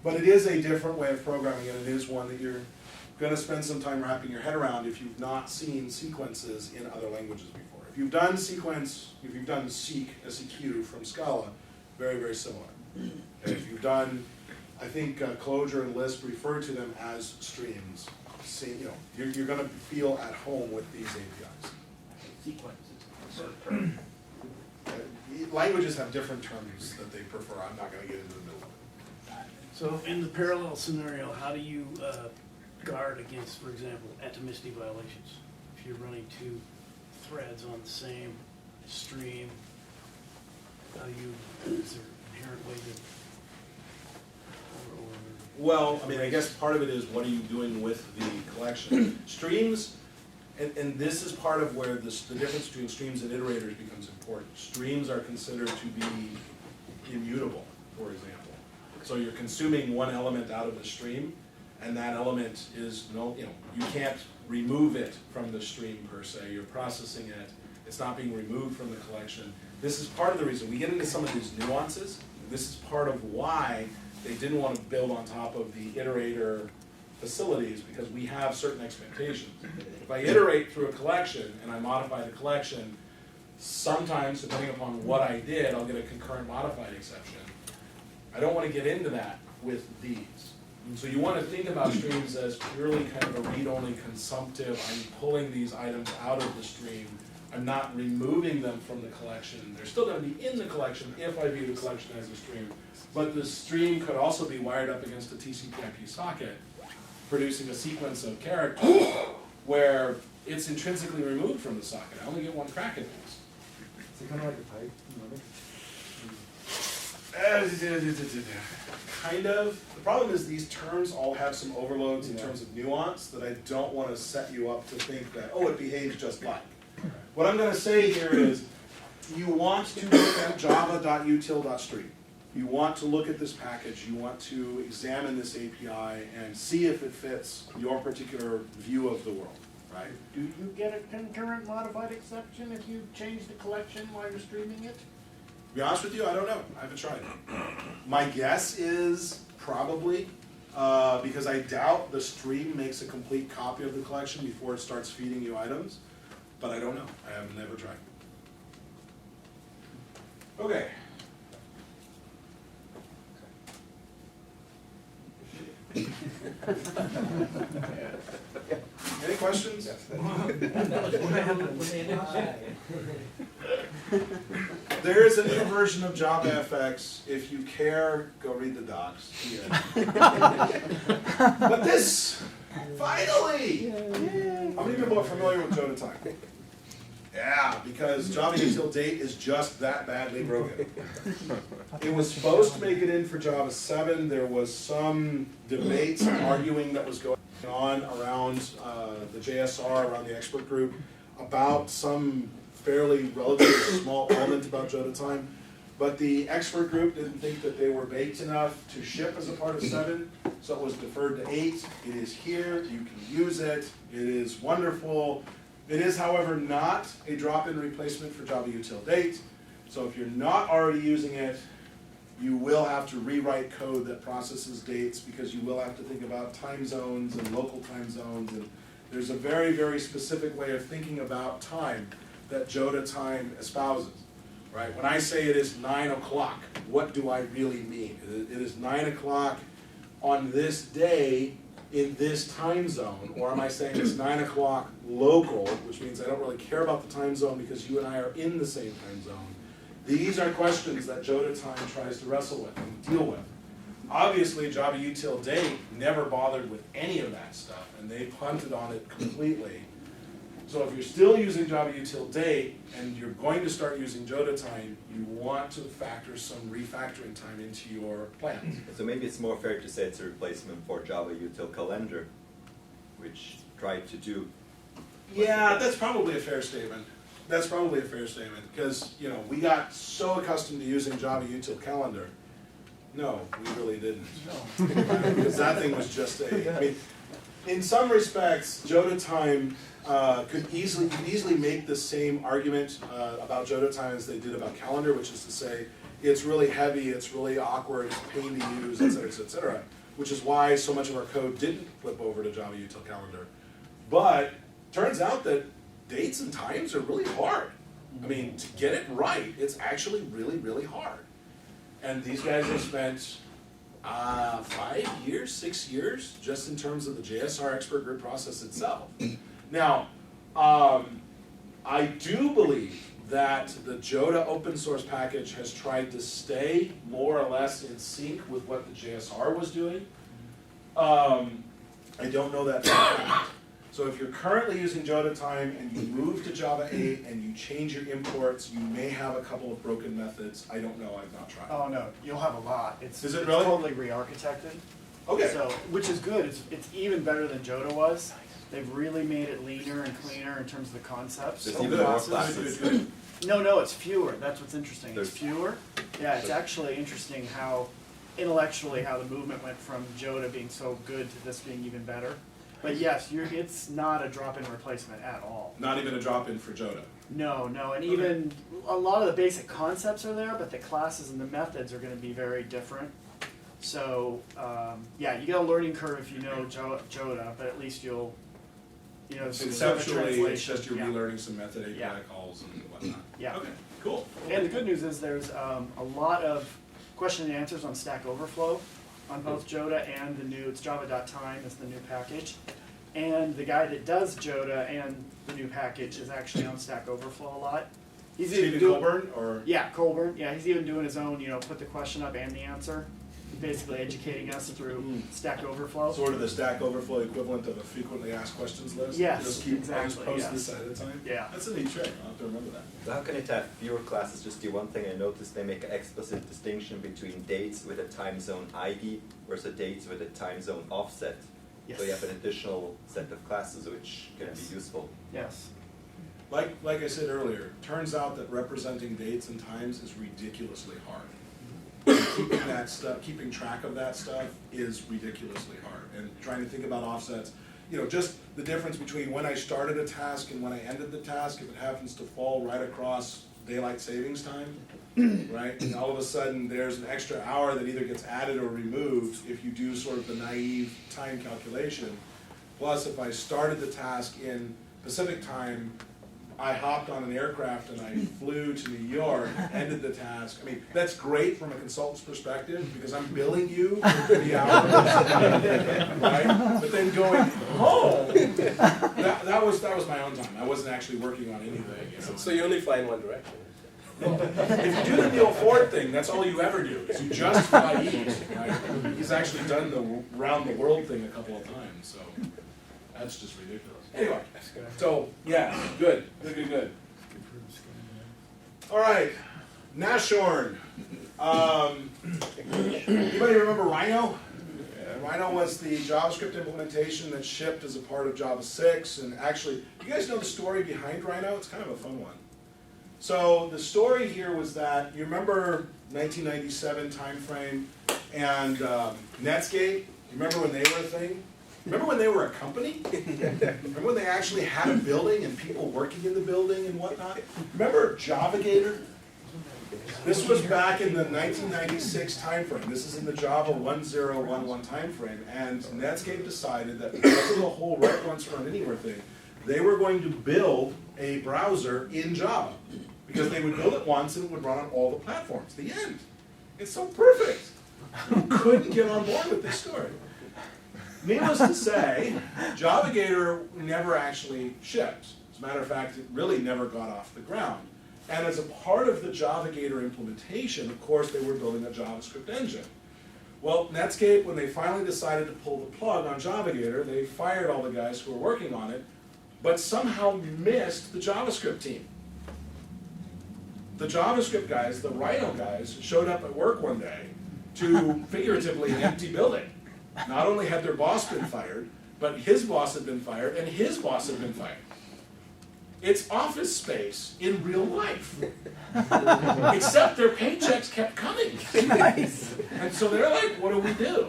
But it is a different way of programming, and it is one that you're going to spend some time wrapping your head around if you've not seen sequences in other languages before. If you've done seq, SEQ from Scala, very, very similar. And if you've done, I think Clojure and Lisp refer to them as streams. See, you're going to feel at home with these APIs. Sequences. Languages have different terms that they prefer. I'm not going to get into the middle of it. So in the parallel scenario, how do you guard against, for example, atomicity violations? If you're running two threads on the same stream, how do you, is there an inherent way to, Well, I mean, I guess part of it is what are you doing with the collection? Streams, and this is part of where the difference between streams and iterators becomes important. Streams are considered to be immutable, for example. So you're consuming one element out of the stream, and that element is you can't remove it from the stream per se. You're processing it. It's not being removed from the collection. This is part of the reason. We get into some of these nuances. This is part of why they didn't want to build on top of the iterator facilities, because we have certain expectations. If I iterate through a collection and I modify the collection, sometimes, depending upon what I did, I'll get a concurrent modified exception. I don't want to get into that with these. So you want to think about streams as purely kind of a read-only consumptive. I'm pulling these items out of the stream. I'm not removing them from the collection. They're still going to be in the collection if I view the collection as a stream. But the stream could also be wired up against a TCP/IP socket, producing a sequence of characters where it's intrinsically removed from the socket. I only get one crack at this. Is it kind of like a pipe? Kind of. The problem is these terms all have some overloads in terms of nuance that I don't want to set you up to think that, oh, it behaves just like. What I'm going to say here is you want to look at java.util.stream. You want to look at this package. You want to examine this API and see if it fits your particular view of the world, right? Do you get a concurrent modified exception if you change the collection while you're streaming it? To be honest with you, I don't know. I haven't tried. My guess is probably, because I doubt the stream makes a complete copy of the collection before it starts feeding you items, but I don't know. I have never tried. Okay. Any questions? There is a new version of JavaFX. If you care, go read the docs. But this, finally! How many people are familiar with Joda Time? Yeah, because Java Util Date is just that badly broken. It was supposed to make it in for Java 7. There was some debate arguing that was going on around the JSR, around the expert group, about some fairly relatively small element about Joda Time. But the expert group didn't think that they were baked enough to ship as a part of 7, so it was deferred to 8. It is here. You can use it. It is wonderful. It is, however, not a drop-in replacement for Java Util Date. So if you're not already using it, you will have to rewrite code that processes dates, because you will have to think about time zones and local time zones. And there's a very, very specific way of thinking about time that Joda Time espouses. Right? When I say it is 9 o'clock, what do I really mean? It is 9 o'clock on this day in this time zone, or am I saying it's 9 o'clock local, which means I don't really care about the time zone because you and I are in the same time zone. These are questions that Joda Time tries to wrestle with and deal with. Obviously, Java Util Date never bothered with any of that stuff, and they punted on it completely. So if you're still using Java Util Date and you're going to start using Joda Time, you want to factor some refactoring time into your plans. So maybe it's more fair to say it's a replacement for Java Util Calendar, which tried to do. Yeah, that's probably a fair statement. That's probably a fair statement, because we got so accustomed to using Java Util Calendar No, we really didn't. Because that thing was just I mean, in some respects, Joda time could easily make the same argument about Joda time as they did about calendar, which is to say, it's really heavy, it's really awkward, it's a pain to use, et cetera, which is why so much of our code didn't flip over to Java util calendar. But turns out that dates and times are really hard. I mean, to get it right, it's actually really, really hard. And these guys have spent 5 years, 6 years, just in terms of the JSR expert grid process itself. Now, I do believe that the Joda open source package has tried to stay more or less in sync with what the JSR was doing. I don't know that for a fact. So if you're currently using Joda time and you move to Java 8 and you change your imports, you may have a couple of broken methods. I don't know, I've not tried. Oh no, you'll have a lot. Is it really? Totally re-architected. Okay. So, which is good. It's even better than Joda was. They've really made it leaner and cleaner in terms of the concepts. There's of even the more classes. classes. No, it's fewer. That's what's interesting. There's- It's fewer. Yeah, it's actually interesting how intellectually how the movement went from Joda being so good to this being even better. But yes, it's not a drop-in replacement at all. Not even a drop-in for Joda. No, and even a lot of the basic concepts are there, but the classes and the methods are going to be very different. So yeah, you get a learning curve if you know Joda, but at least you'll, some sort of Conceptually, it's translation. just you're Yeah. relearning some method API Yeah. calls and whatnot. Yeah. Okay, cool. And the good news is there's a lot of question and answers on Stack Overflow on both Joda and the new, it's java.time is the new package. And the guy that does Joda and the new package is actually on Stack Overflow a lot. He's even Stephen doing, Colburn, or? yeah, Colburn. Yeah, he's even doing his own, put the question up and the answer. Basically educating us through Stack Overflow. Sort of the Stack Overflow equivalent of a frequently asked questions list? Yes, Just keep exactly, post yes. this ahead of time? Yeah. That's a neat trick, I'll have to remember that. So how can it have fewer classes? Just do one thing. I noticed they make an explicit distinction between dates with a time zone ID versus dates with a time zone offset. Yes. So you have an additional set of classes which can Yes. be useful. Yes. Like I said earlier, turns out that representing dates and times is ridiculously hard. Keeping that stuff, keeping track of that stuff is ridiculously hard. And trying to think about offsets, just the difference between when I started a task and when I ended the task, if it happens to fall right across daylight savings time, right? And all of a sudden there's an extra hour that either gets added or removed if you do sort of the naive time calculation. Plus, if I started the task in Pacific time, I hopped on an aircraft and I flew to New York, ended the task. I mean, that's great from a consultant's perspective because I'm billing you for the hours, right? But then going home, that was my own time. I wasn't actually working on anything. So you only fly in one direction. If you do the Neil Ford thing, that's all you ever do, is you just fly east, right? He's actually done the round the world thing a couple of times, so that's just ridiculous. Anyway, so, yeah, good. All right, Nashorn. Anybody remember Rhino? Rhino was the JavaScript implementation that shipped as a part of Java 6, and actually, you guys know the story behind Rhino? It's kind of a fun one. So the story here was that, you remember 1997 timeframe and Netscape? You remember when they were a thing? Remember when they were a company? Remember when they actually had a building and people working in the building and whatnot? Remember JavaGator? This was back in the 1996 timeframe. This is in the Java 1011 timeframe. And Netscape decided that because of the whole write once run anywhere thing, they were going to build a browser in Java. Because they would build it once and it would run on all the platforms. The end. It's so perfect. You couldn't get on board with this story. Needless to say, JavaGator never actually shipped. As a matter of fact, it really never got off the ground. And as a part of the JavaGator implementation, of course, they were building a JavaScript engine. Well, Netscape, when they finally decided to pull the plug on JavaGator, they fired all the guys who were working on it, but somehow missed the JavaScript team. The JavaScript guys, the Rhino guys, showed up at work one day to figuratively an empty building. Not only had their boss been fired, but his boss had been fired, and his boss had been fired. It's office space in real life. Except their paychecks kept coming. Nice. And so they're like, what do we do?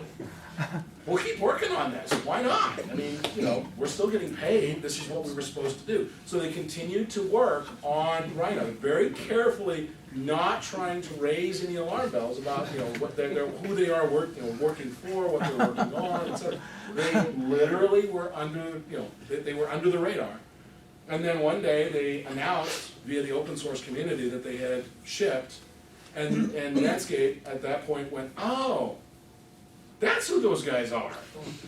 We'll keep working on this. Why not? I mean, you know, we're still getting paid. This is what we were supposed to do. So they continued to work on Rhino, very carefully, not trying to raise any alarm bells about, you know, what who they are working for, what they're working on, etc. They literally were under, you know, they were under the radar. And then one day they announced via the open source community that they had shipped, and Netscape at that point went, oh, that's who those guys are.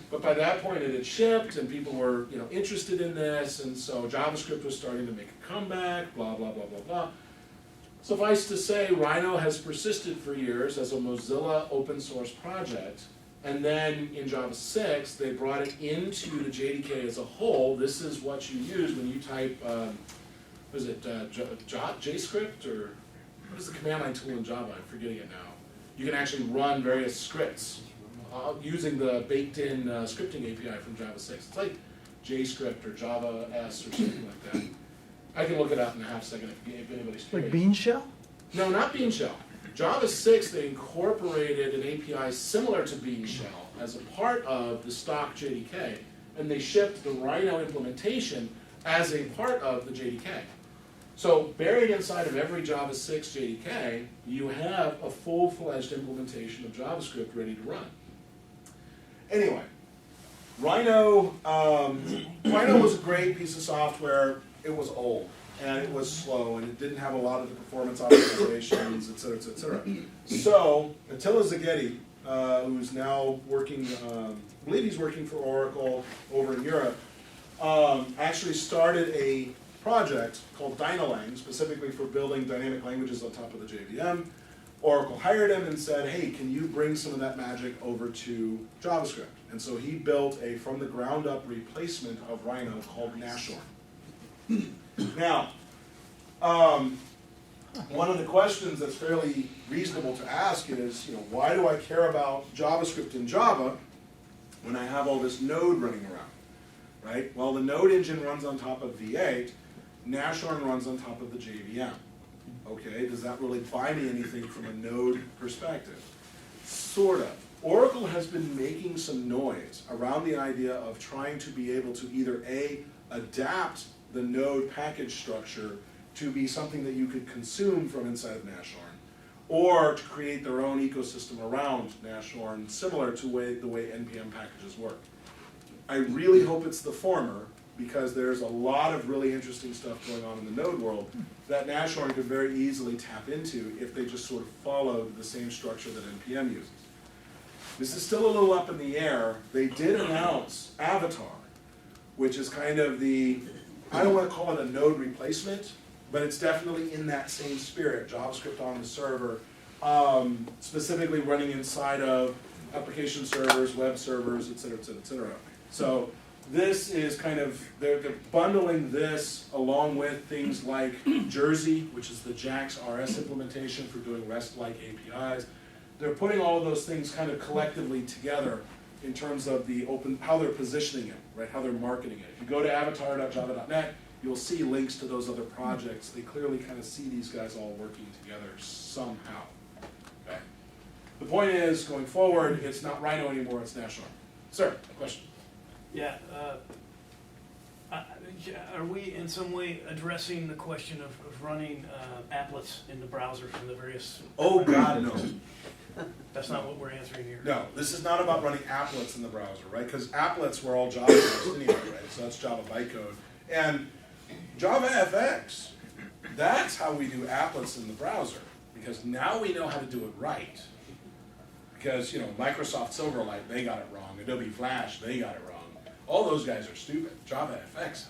But by that point it had shipped and people were, you know, interested in this, and so JavaScript was starting to make a comeback, blah, blah, blah, blah, blah. Suffice to say, Rhino has persisted for years as a Mozilla open source project, and then in Java 6 they brought it into the JDK as a whole. This is what you use when you type, what is it, JScript, or what is the command line tool in Java? I'm forgetting it now. You can actually run various scripts using the baked-in scripting API from Java 6. It's like JScript or Java S or something like that. I can look it up in a half second if anybody's curious. Like Bean Shell? No, not Bean Shell. Java 6, they incorporated an API similar to Bean Shell as a part of the stock JDK, and they shipped the Rhino implementation as a part of the JDK. So buried inside of every Java 6 JDK, you have a full-fledged implementation of JavaScript ready to run. Anyway, Rhino was a great piece of software. It was old, and it was slow, and it didn't have a lot of the performance optimizations, et cetera, et cetera, et cetera. So Attila Zaghetti, who's now working, I believe he's working for Oracle over in Europe, actually started a project called Dynalang, specifically for building dynamic languages on top of the JVM. Oracle hired him and said, hey, can you bring some of that magic over to JavaScript? And so he built a from the ground up replacement of Rhino called Nashorn. Now, one of the questions that's fairly reasonable to ask is, you know, why do I care about JavaScript in Java when I have all this Node running around, right? Well, the Node engine runs on top of V8, Nashorn runs on top of the JVM. Okay, does that really buy me anything from a Node perspective? Sort of. Oracle has been making some noise around the idea of trying to be able to either A, adapt the Node package structure to be something that you could consume from inside of Nashorn, or to create their own ecosystem around Nashorn, similar to the way NPM packages work. I really hope it's the former, because there's a lot of really interesting stuff going on in the Node world that Nashorn could very easily tap into if they just sort of followed the same structure that NPM uses. This is still a little up in the air. They did announce Avatar, which is kind of the, I don't want to call it a Node replacement, but it's definitely in that same spirit, JavaScript on the server, specifically running inside of application servers, web servers, et cetera, et cetera, et cetera. So this is kind of, they're bundling this along with things like Jersey, which is the JAX RS implementation for doing REST-like APIs. They're putting all of those things kind of collectively together in terms of the open, how they're positioning it, right? How they're marketing it. If you go to avatar.java.net, you'll see links to those other projects. They clearly kind of see these guys all working together somehow. Okay. The point is, going forward, it's not Rhino anymore, it's Nashorn. Sir, a question? Yeah, are we in some way addressing the question of running applets in the browser from the various... Oh God, no. That's not what we're answering here. No, this is not about running applets in the browser, right? Because applets were all Java based anyway, right? So that's Java bytecode. And Java FX, that's how we do applets in the browser. Because now we know how to do it right. Because, you know, Microsoft Silverlight, they got it wrong. Adobe Flash, they got it wrong. All those guys are stupid. Java FX,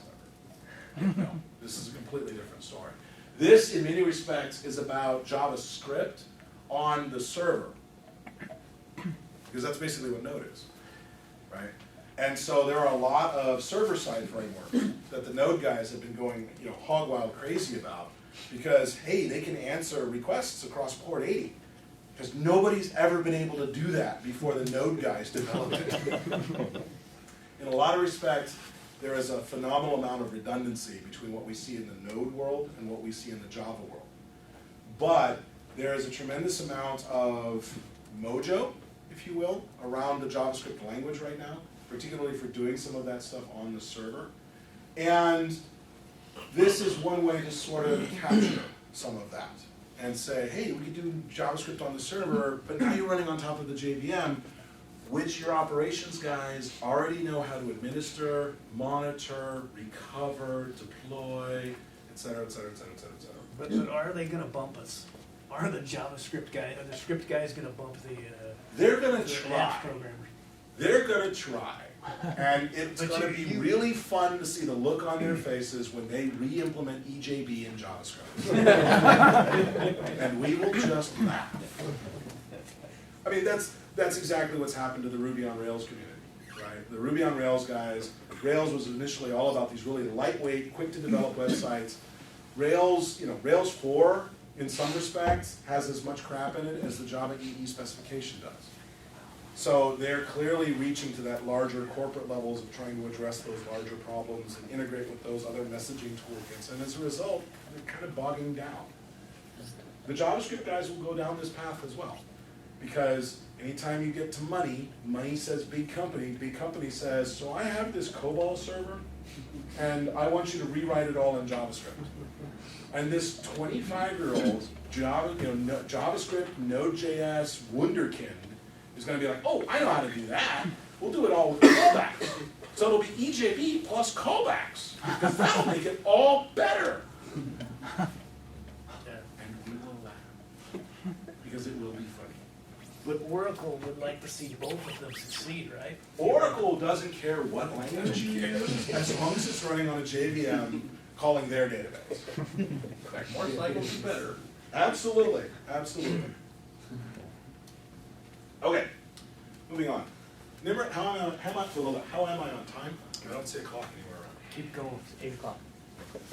however, no, this is a completely different story. This, in many respects, is about JavaScript on the server. Because that's basically what Node is, right? And so there are a lot of server-side frameworks that the Node guys have been going, you know, hog wild crazy about, because, hey, they can answer requests across port 80. Because nobody's ever been able to do that before the Node guys developed it. In a lot of respects, there is a phenomenal amount of redundancy between what we see in the Node world and what we see in the Java world. But there is a tremendous amount of mojo, if you will, around the JavaScript language right now, particularly for doing some of that stuff on the server. And this is one way to sort of capture some of that and say, hey, we could do JavaScript on the server, but now you're running on top of the JVM, which your operations guys already know how to administer, monitor, recover, deploy, et cetera, et cetera, et cetera, et cetera, et cetera. But are they gonna bump us? Are the JavaScript guys, are the script guys gonna bump the, They're gonna the try. apps programmers? They're gonna try. And it's But gonna you- be you- really fun to see the look on their faces when they re-implement EJB in JavaScript. And we will just laugh. I mean, that's exactly what's happened to the Ruby on Rails community, right? The Ruby on Rails guys, Rails was initially all about these really lightweight, quick to develop websites. Rails, Rails 4, in some respects, has as much crap in it as the Java EE specification does. So they're clearly reaching to that larger corporate levels of trying to address those larger problems and integrate with those other messaging toolkits. And as a result, they're kind of bogging down. The JavaScript guys will go down this path as well. Because anytime you get to money, money says big company says, so I have this COBOL server, and I want you to rewrite it all in JavaScript. And this 25-year-old JavaScript, Node.js wunderkind is going to be like, oh, I know how to do that. We'll do it all with callbacks. So it'll be EJB plus callbacks, because that'll make it all better. Yeah. And we will laugh, because it will be funny. But Oracle would like to see both of them succeed, right? Oracle doesn't care what language you use, as long as it's running on a JVM calling their database. In fact, more cycles is better. Absolutely, absolutely. Okay, moving on. Nimrod, how am I on time? I don't see a clock anywhere around. Keep going, 8 o'clock.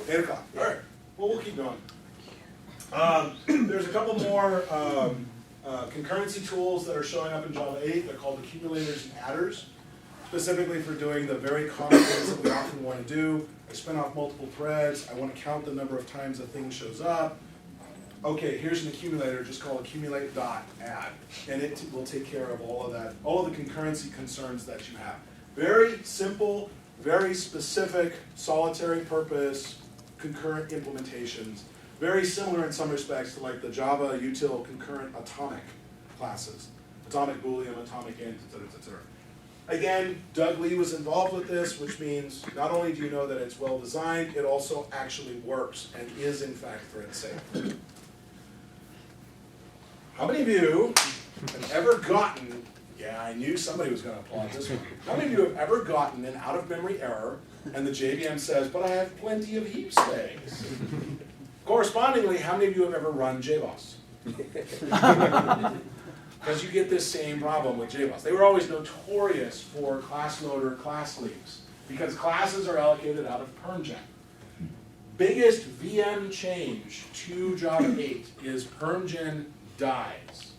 8 o'clock, all right. Well, we'll keep going. There's a couple more concurrency tools that are showing up in Java 8. They're called accumulators and adders, specifically for doing the very common things that we often want to do. I spin off multiple threads. I want to count the number of times a thing shows up. Okay, here's an accumulator just called accumulate.add, and it will take care of all of that, all of the concurrency concerns that you have. Very simple, very specific, solitary purpose, concurrent implementations. Very similar in some respects to like the Java util concurrent atomic classes. Atomic Boolean, atomic int, et cetera, et cetera. Again, Doug Lee was involved with this, which means not only do you know that it's well designed, it also actually works and is in fact thread safe. How many of you have ever gotten, yeah, I knew somebody was going to applaud this one. How many of you have ever gotten an out-of-memory error and the JVM says, but I have plenty of heap space? Correspondingly, how many of you have ever run JBoss? Because you get this same problem with JBoss. They were always notorious for class loader class leaks because classes are allocated out of PermGen. Biggest VM change to Java 8 is PermGen dies.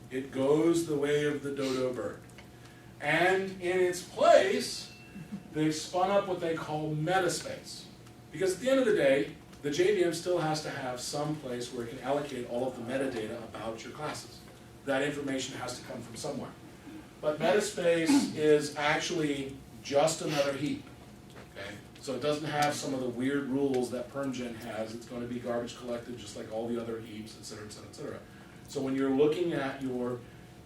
It goes the way of the dodo bird. And in its place, they've spun up what they call metaspace. Because at the end of the day, the JVM still has to have some place where it can allocate all of the metadata about your classes. That information has to come from somewhere. But metaspace is actually just another heap. Okay? So it doesn't have some of the weird rules that PermGen has. It's going to be garbage collected just like all the other heaps, et cetera, et cetera, et cetera. So when you're looking at your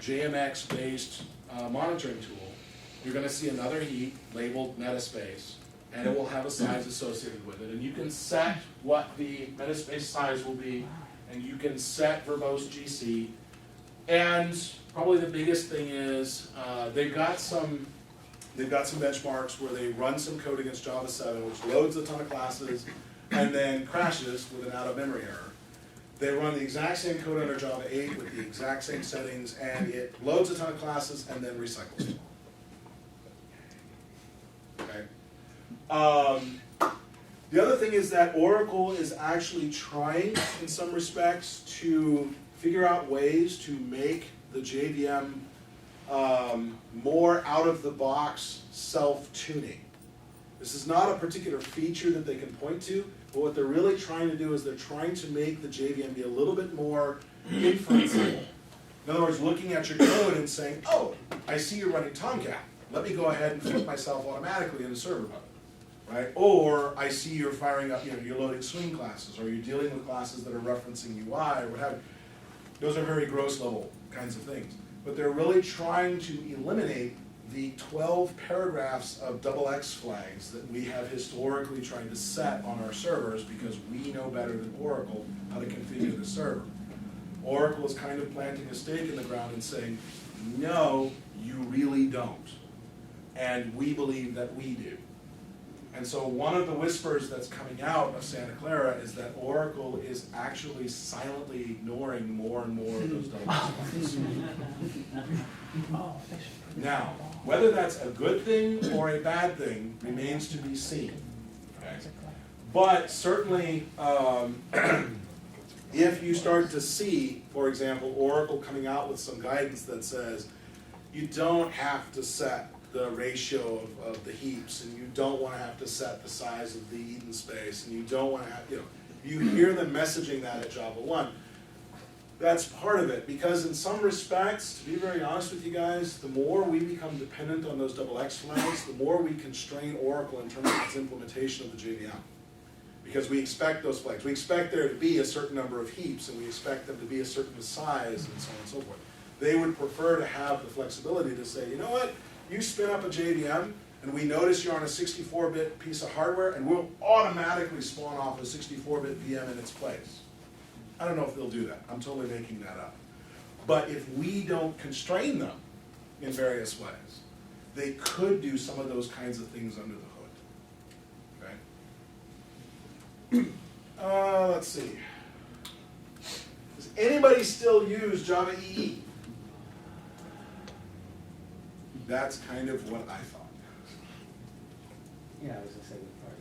JMX-based monitoring tool, you're going to see another heap labeled metaspace, and it will have a size associated with it. And you can set what the metaspace size will be, and you can set verbose GC. And probably the biggest thing is they've got some benchmarks where they run some code against Java 7, which loads a ton of classes and then crashes with an out-of-memory error. They run the exact same code under Java 8 with the exact same settings, and it loads a ton of classes and then recycles them. Okay. The other thing is that Oracle is actually trying, in some respects, to figure out ways to make the JVM more out-of-the-box self-tuning. This is not a particular feature that they can point to, but what they're really trying to do is they're trying to make the JVM be a little bit more inferenceable. In other words, looking at your code and saying, oh, I see you're running Tomcat. Let me go ahead and flip myself automatically into server mode, right? Or I see you're firing up, you're loading swing classes, or you're dealing with classes that are referencing UI, or what have you. Those are very gross level kinds of things. But they're really trying to eliminate the 12 paragraphs of XX flags that we have historically tried to set on our servers because we know better than Oracle how to configure the server. Oracle is kind of planting a stake in the ground and saying, no, you really don't. And we believe that we do. And so one of the whispers that's coming out of Santa Clara is that Oracle is actually silently ignoring more and more of those XX flags. Now, whether that's a good thing or a bad thing remains to be seen. Okay? But certainly, if you start to see, for example, Oracle coming out with some guidance that says you don't have to set the ratio of the heaps, and you don't want to have to set the size of the Eden space, and you don't want to have, you hear them messaging that at Java 1. That's part of it, because in some respects, to be very honest with you guys, the more we become dependent on those XX flags, the more we constrain Oracle in terms of its implementation of the JVM. Because we expect those flags. We expect there to be a certain number of heaps, and we expect them to be a certain size, and so on and so forth. They would prefer to have the flexibility to say, you know what, you spin up a JVM, and we notice you're on a 64-bit piece of hardware, and we'll automatically spawn off a 64-bit VM in its place. I don't know if they'll do that. I'm totally making that up. But if we don't constrain them in various ways, they could do some of those kinds of things under the hood. Okay? Let's see. Does anybody still use Java EE? That's kind of what I thought. Yeah, I was gonna say the part.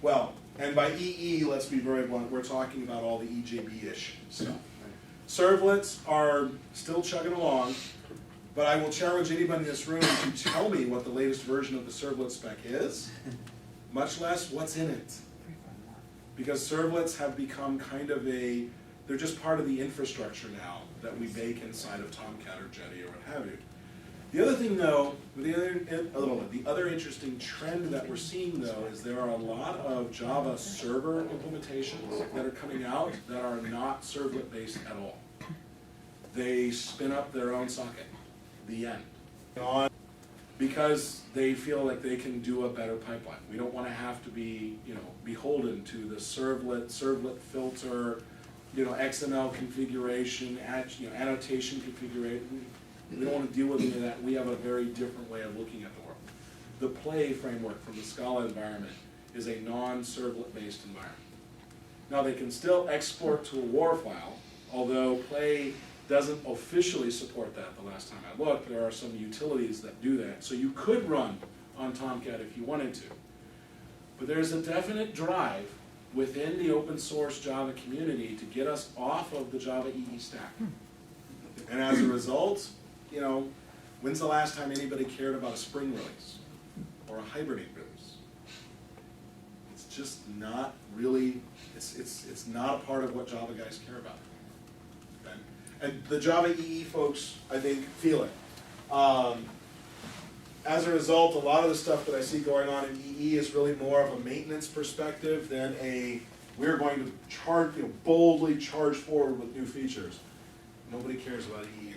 Well, and by EE, let's be very blunt, we're talking about all the EJB-ish stuff. Servlets are still chugging along, but I will challenge anybody in this room to tell me what the latest version of the servlet spec is, much less what's in it. Because servlets have become kind of they're just part of the infrastructure now that we bake inside of Tomcat or Jetty or what have you. The other thing, though, the other interesting trend that we're seeing, though, is there are a lot of Java server implementations that are coming out that are not servlet-based at all. They spin up their own socket, the end, because they feel like they can do a better pipeline. We don't want to have to be, beholden to the servlet filter, XML configuration, annotation configuration. We don't want to deal with any of that. We have a very different way of looking at the world. The Play framework from the Scala environment is a non-servlet based environment. Now they can still export to a WAR file, although Play doesn't officially support that the last time I looked. There are some utilities that do that. So you could run on Tomcat if you wanted to. But there's a definite drive within the open source Java community to get us off of the Java EE stack. And as a result, when's the last time anybody cared about a Spring release or a Hibernate release? It's just not really, it's not a part of what Java guys care about. Okay? And the Java EE folks, I think, feel it. As a result, a lot of the stuff that I see going on in EE is really more of a maintenance perspective than we're going to charge, boldly charge forward with new features. Nobody cares about EE anymore.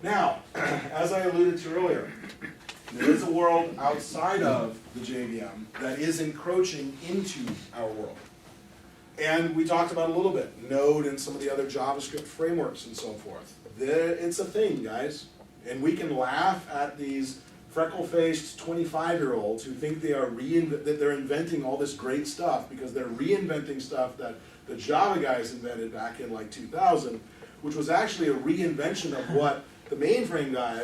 Now, as I alluded to earlier, there is a world outside of the JVM that is encroaching into our world. And we talked about it a little bit, Node and some of the other JavaScript frameworks and so forth. It's a thing, guys. And we can laugh at these freckle-faced 25-year-olds who think that they're inventing all this great stuff because they're reinventing stuff that the Java guys invented back in like 2000, which was actually a reinvention of what the mainframe guy,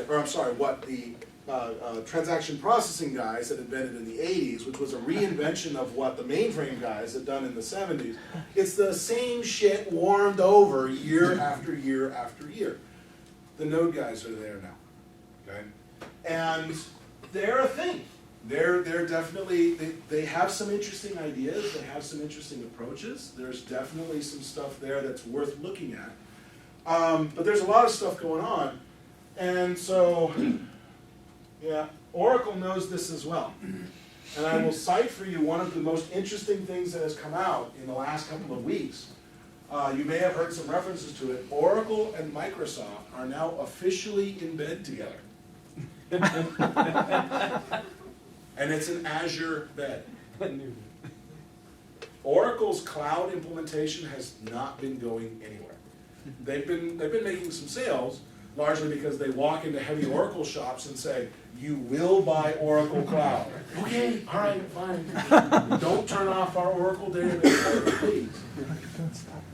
what the transaction processing guys had invented in the 80s, which was a reinvention of what the mainframe guys had done in the 70s. It's the same shit warmed over year after year after year. The Node guys are there now, okay? And they're a thing. They're definitely, they have some interesting ideas, they have some interesting approaches. There's definitely some stuff there that's worth looking at. But there's a lot of stuff going on. And so, yeah, Oracle knows this as well. And I will cite for you one of the most interesting things that has come out in the last couple of weeks. You may have heard some references to it. Oracle and Microsoft are now officially in bed together. And it's an Azure bed. Oracle's cloud implementation has not been going anywhere. They've been making some sales, largely because they walk into heavy Oracle shops and say, you will buy Oracle Cloud. Okay, all right, fine. Don't turn off our Oracle database, please.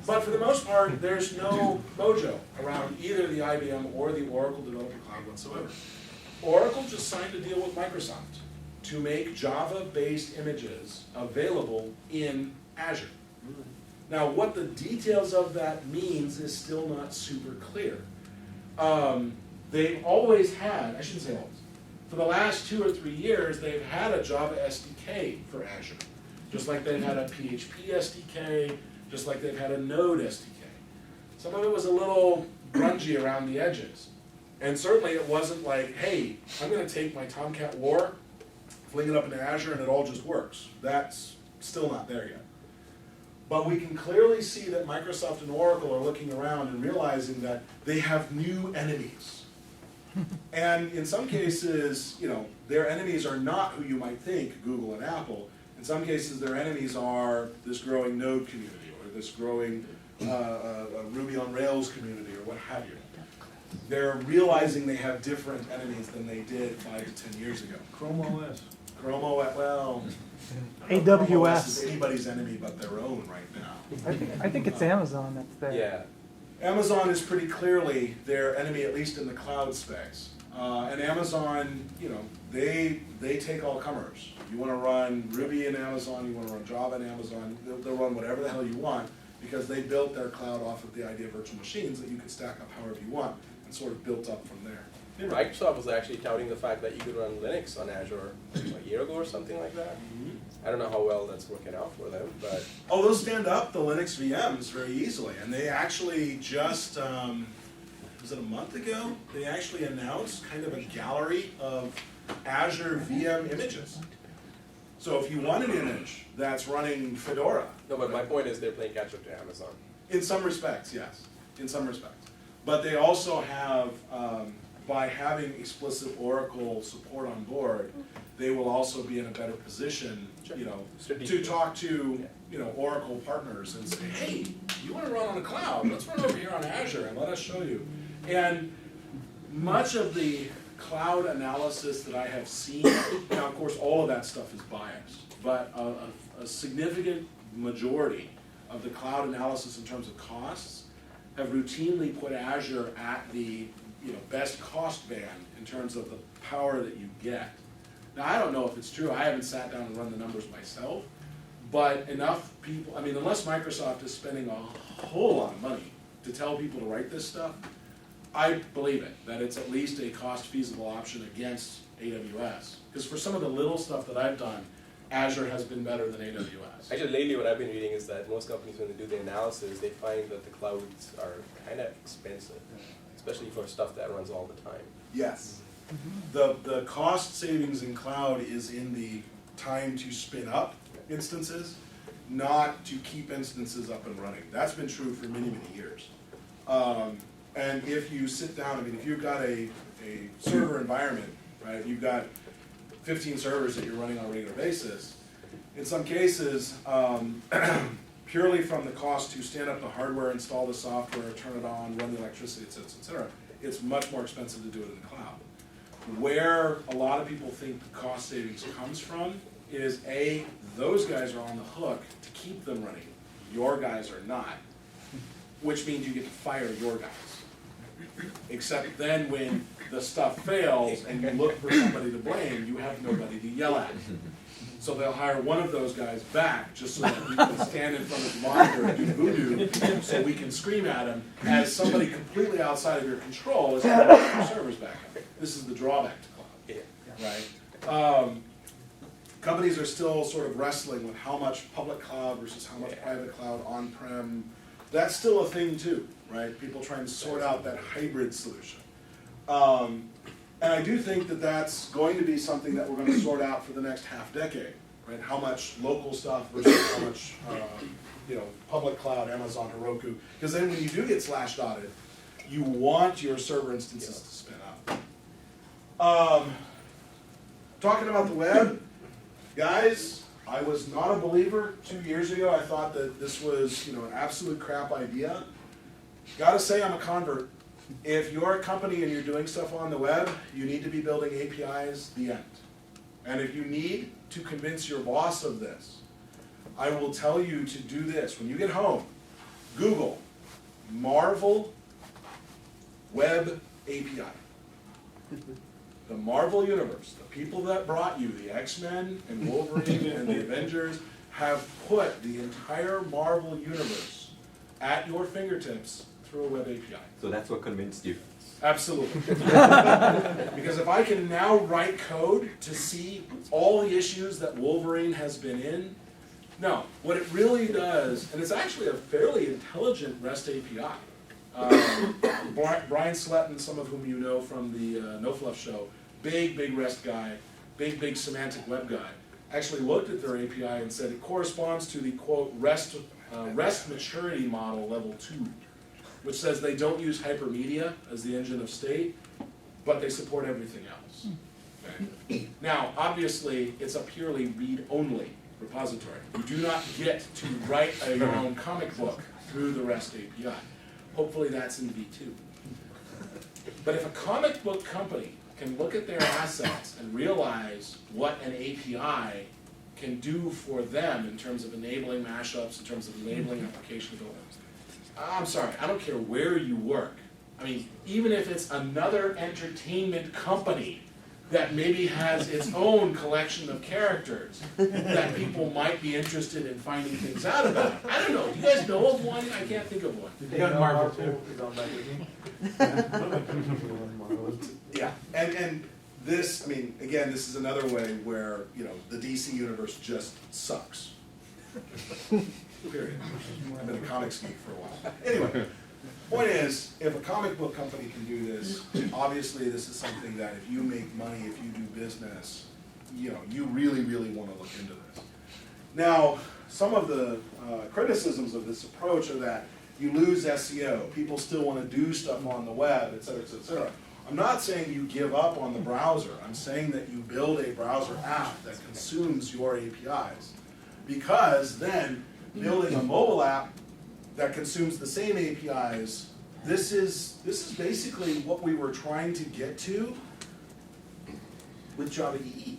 But for the most part, there's no mojo around either the IBM or the Oracle Developer Cloud whatsoever. Oracle just signed a deal with Microsoft to make Java-based images available in Azure. Now, what the details of that means is still not super clear. They've always had, I shouldn't say always, for the last 2 or 3 years, they've had a Java SDK for Azure. Just like they've had a PHP SDK, just like they've had a Node SDK. Some of it was a little grungy around the edges. And certainly it wasn't like, hey, I'm going to take my Tomcat War, fling it up into Azure, and it all just works. That's still not there yet. But we can clearly see that Microsoft and Oracle are looking around and realizing that they have new enemies. And in some cases, you know, their enemies are not who you might think, Google and Apple. In some cases, their enemies are this growing Node community or this growing Ruby on Rails community or what have you. They're realizing they have different enemies than they did 5 to 10 years ago. Chrome OS. Chrome OS, well, AWS. Chrome OS is anybody's enemy but their own right now. I think it's Amazon that's there. Yeah. Amazon is pretty clearly their enemy, at least in the cloud space. And Amazon, you know, they take all comers. You want to run Ruby in Amazon, you want to run Java in Amazon, they'll run whatever the hell you want because they built their cloud off of the idea of virtual machines that you could stack up however you want and sort of built up from there. Microsoft was actually touting the fact that you could run Linux on Azure a year ago or something like that. I don't know how well that's working out for them, but Oh, they'll stand up the Linux VMs very easily, and they actually just, was it a month ago? They actually announced kind of a gallery of Azure VM images. So if you want an image that's running Fedora. no. But my point is they're playing catch up to Amazon. In some respects, yes, in some respects. But they also have, by having explicit Oracle support on board, they will also be in a better position, you know, to talk to, you know, Oracle partners and say, hey, you want to run on a cloud? Let's run over here on Azure and let us show you. And much of the cloud analysis that I have seen, now of course all of that stuff is biased, but a significant majority of the cloud analysis in terms of costs have routinely put Azure at the best cost band in terms of the power that you get. Now, I don't know if it's true. I haven't sat down and run the numbers myself, but enough people, I mean, unless Microsoft is spending a whole lot of money to tell people to write this stuff, I believe it, that it's at least a cost-feasible option against AWS. Because for some of the little stuff that I've done, Azure has been better than AWS. Actually, lately what I've been reading is that most companies, when they do the analysis, they find that the clouds are kind of expensive, especially for stuff that runs all the time. Yes. The cost savings in cloud is in the time to spin up instances, not to keep instances up and running. That's been true for many, many years. And if you sit down, I mean, if you've got a server environment, right, you've got 15 servers that you're running on a regular basis, in some cases, purely from the cost to stand up the hardware, install the software, turn it on, run the electricity, et cetera, it's much more expensive to do it in the cloud. Where a lot of people think the cost savings comes from is A, those guys are on the hook to keep them running. Your guys are not, which means you get to fire your guys. Except then when the stuff fails and you look for somebody to blame, you have nobody to yell at. So they'll hire one of those guys back just so that we can stand in front of the monitor and do voodoo so we can scream at him as somebody completely outside of your control is trying to get your servers back up. This is the drawback to cloud, right? Companies are still sort of wrestling with how much public cloud versus how much private cloud on-prem. That's still a thing too. right? People trying to sort out that hybrid solution. And I do think that that's going to be something that we're going to sort out for the next half decade, right? How much local stuff versus how much, public cloud, Amazon, Heroku. Because then when you do get /dotted, you want your server instances to spin up. Talking about the web, guys, I was not a believer 2 years ago. I thought that this was, an absolute crap idea. Gotta say, I'm a convert. If you're a company and you're doing stuff on the web, you need to be building APIs, the end. And if you need to convince your boss of this, I will tell you to do this. When you get home, Google Marvel Web API. The Marvel Universe, the people that brought you the X-Men and Wolverine and the Avengers have put the entire Marvel Universe at your fingertips through a web API. So that's what convinced you. Absolutely. Because if I can now write code to see all the issues that Wolverine has been in, no, what it really does, and it's actually a fairly intelligent REST API. Brian Sletton, some of whom you know from the No Fluff show, big REST guy, big semantic web guy, actually looked at their API and said it corresponds to the, quote, REST maturity model level 2, which says they don't use hypermedia as the engine of state, but they support everything else. Okay. Now, obviously, it's a purely read-only repository. You do not get to write your own comic book through the REST API. Hopefully that's in V2. But if a comic book company can look at their assets and realize what an API can do for them in terms of enabling mashups, in terms of enabling application development, I'm sorry, I don't care where you work. I mean, even if it's another entertainment company that maybe has its own collection of characters that people might be interested in finding things out about. I don't know, do you guys know of one? I can't think of one. They got Marvel too. Yeah, and this, I mean, again, this is another way where, the DC universe just sucks. Period. I've been a comics geek for a while. Anyway, point is, if a comic book company can do this, obviously this is something that if you make money, if you do business, you really want to look into this. Now, some of the criticisms of this approach are that you lose SEO, people still want to do stuff on the web, et cetera, et cetera, et cetera. I'm not saying you give up on the browser. I'm saying that you build a browser app that consumes your APIs. Because then, building a mobile app that consumes the same APIs, this is basically what we were trying to get to with Java EE.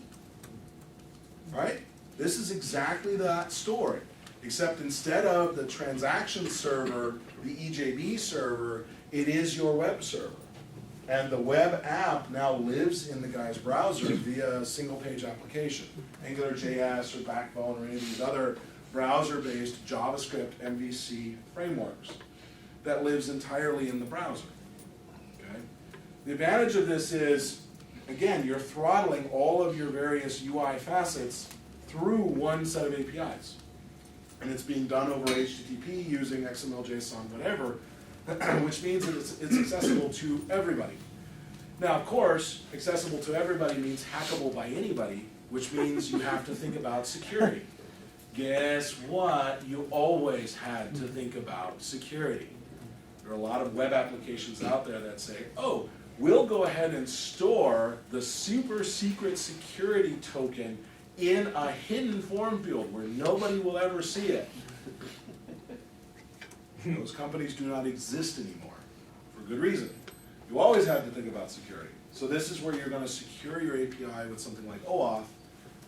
Right? This is exactly that story. Except instead of the transaction server, the EJB server, it is your web server. And the web app now lives in the guy's browser via a single page application. AngularJS or Backbone or any of these other browser-based JavaScript MVC frameworks that lives entirely in the browser. Okay? The advantage of this is, again, you're throttling all of your various UI facets through one set of APIs. And it's being done over HTTP using XML, JSON, whatever, which means that it's accessible to everybody. Now, of course, accessible to everybody means hackable by anybody, which means you have to think about security. Guess what? You always had to think about security. There are a lot of web applications out there that say, oh, we'll go ahead and store the super secret security token in a hidden form field where nobody will ever see it. Those companies do not exist anymore, for good reason. You always had to think about security. So this is where you're going to secure your API with something like OAuth,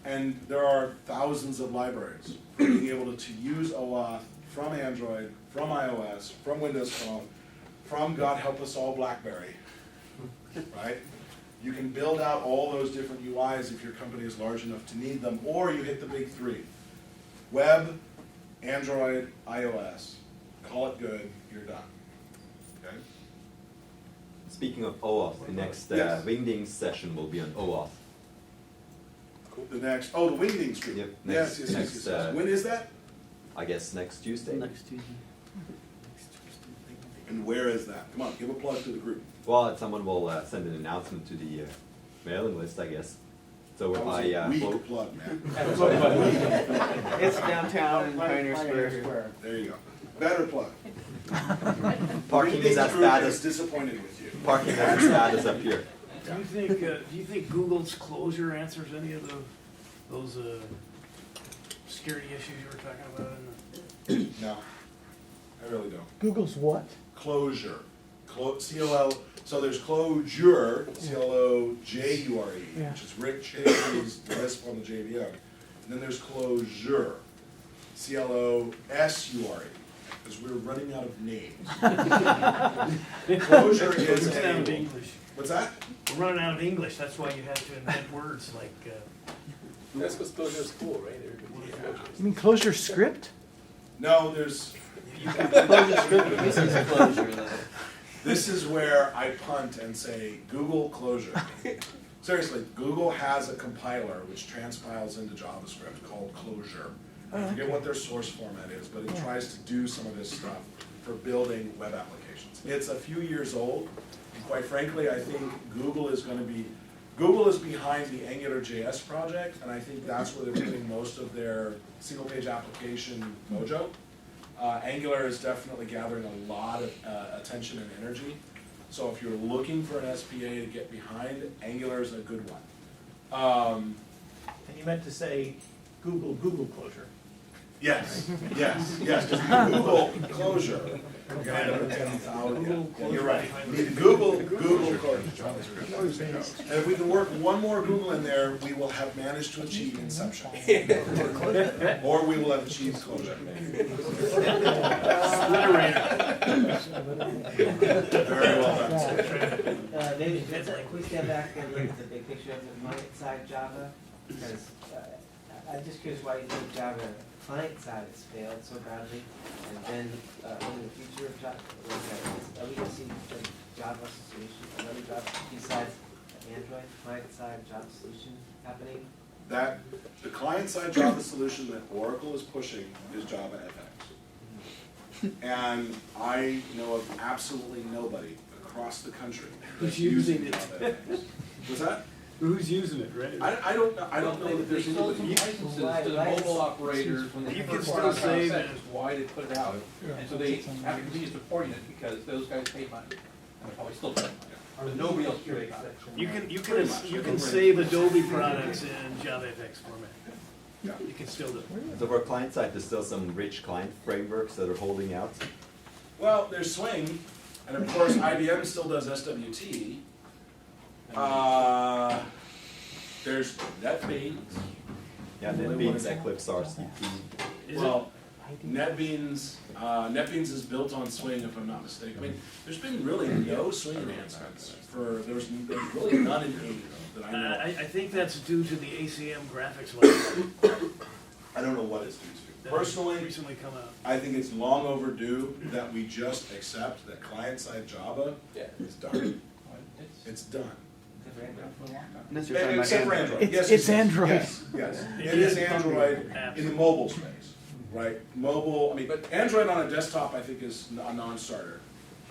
and there are thousands of libraries for being able to use OAuth from Android, from iOS, from Windows Phone, from, God help us all, BlackBerry, right? You can build out all those different UIs if your company is large enough to need them, or you hit the big three. Web, Android, iOS. Call it good, you're done. Okay? Speaking of OAuth, the next Yes. Wingdings session will be on OAuth. The next, the Wingdings group. Yep, Yes, next- yes. When is that? I guess next Tuesday. Next Tuesday. And where is that? Come on, give a plug to the group. Well, someone will send an announcement to the mailing list, I guess. So That was I a weak float. plug, man. It's downtown in Pioneer Square. There you go. Better plug. Parking We is think as the group bad is as disappointed with you. parking is as bad as up here. Do you think Google's closure answers any of those security issues you were talking about in the? No, I really don't. Google's what? Closure. C-O-L, so there's closure, C-L-O-J-U-R-E, Yeah. which is Rick Cheney's Lisp on the JVM. And then there's closure, C-L-O-S-U-R-E, because we're running out of names. Closure is We're running out of a, English. what's that? We're running out of English, that's why you have to invent words like, That's because closure is cool, right? Everybody uses closures. You mean closure script? No, there's, This is closure though. this is where I punt and say Google closure. Seriously, Google has a compiler which transpiles into JavaScript called Closure. I forget what their source format is, but it tries to do some of this stuff for building web applications. It's a few years old, and quite frankly, I think Google is behind the AngularJS project, and I think that's where they're putting most of their single-page application mojo. Angular is definitely gathering a lot of attention and energy. So if you're looking for an SPA to get behind, Angular is a good one. And you meant to say Google closure. Yes, just Google closure. We're gonna end up at 10,000. Yeah, you're right. We need Google closure. And if we can work one more Google in there, we will have managed to achieve Inception. Or we will have achieved closure. Very well done, sir. Maybe can we step back and look at the big picture of the client side Java? Because I'm just curious why you think Java client side has failed so badly, and then in the future of Java, are we going to see the Java solution, another Java besides Android client side Java solution happening? That, the client-side Java solution that Oracle is pushing is Java FX. And I know of absolutely nobody across the country that's Who's using it? Java FX. What's that? Who's using it, right? I don't know that there's They sold some anybody. licenses to the mobile operators when they You first can brought out still save Java it. 7, is why they put it out. And so they have to continue supporting it because those guys paid money. And they probably still pay money. But nobody else cared about it. You can save Adobe products in JavaFX format. Yeah. You can still do it. So for client side, there's still some rich client frameworks that are holding out. Well, there's Swing, and of course IBM still does SWT. There's NetBeans. Yeah, NetBeans, Eclipse, RCP. Well, NetBeans is built on Swing, if I'm not mistaken. I mean, there's been really no Swing enhancements there's really none in 8 that I know. I think that's due to the ACM graphics library I don't know what it's due to. that has Personally, recently come out. I think it's long overdue that we just accept that client-side Java Yeah. is done. It's done. Unless you're talking about Except for Android. Android. It's Android. Yes, it is Android in the mobile space, right? Mobile, I mean, but Android on a desktop, I think, is a non-starter,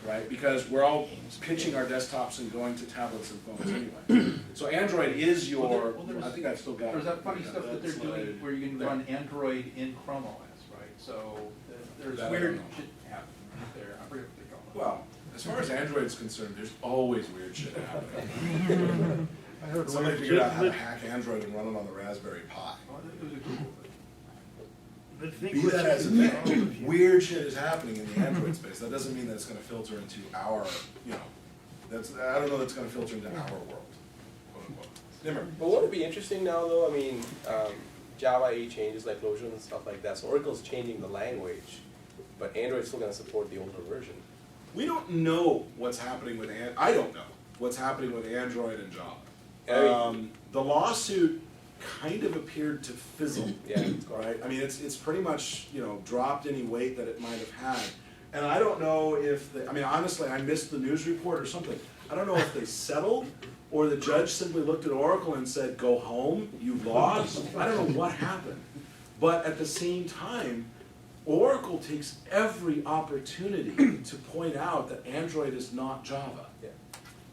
right? Because we're all pitching our desktops and going to tablets and phones anyway. So Android is your, I think I've still got it. There's that funny stuff that they're doing where you can run Android in Chrome OS, right? So there's That I weird don't know. shit happening there. I forget what they call it. Well, as far as Android's concerned, there's always weird shit happening. Somebody figured out how to hack Android and run it on the Raspberry Pi. Well, it was a Google thing. But think Be what that you as it can may, do if you- weird shit is happening in the Android space. That doesn't mean that it's gonna filter into our, I don't know that's gonna filter into our world, quote unquote. Nimmer. But won't it be interesting now, though? I mean, Java 8 changes like closure and stuff like that. So Oracle's changing the language, but Android's still going to support the older version. We don't know what's happening with, I don't know what's happening with Android and Java. I mean- The lawsuit kind of appeared to fizzle. Yeah, it's gone. Right? I mean, it's pretty much, dropped any weight that it might have had. And I don't know if, honestly, I missed the news report or something. I don't know if they settled or the judge simply looked at Oracle and said, go home, you lost. I don't know what happened. But at the same time, Oracle takes every opportunity to point out that Android is not Java. Yeah.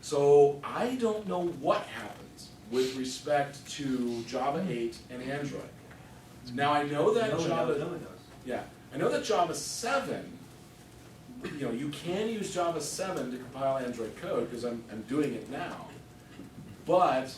So I don't know what happens with respect to Java 8 and Android. Now I know that I know that Java 7, you can use Java 7 to compile Android code because I'm doing it now. But,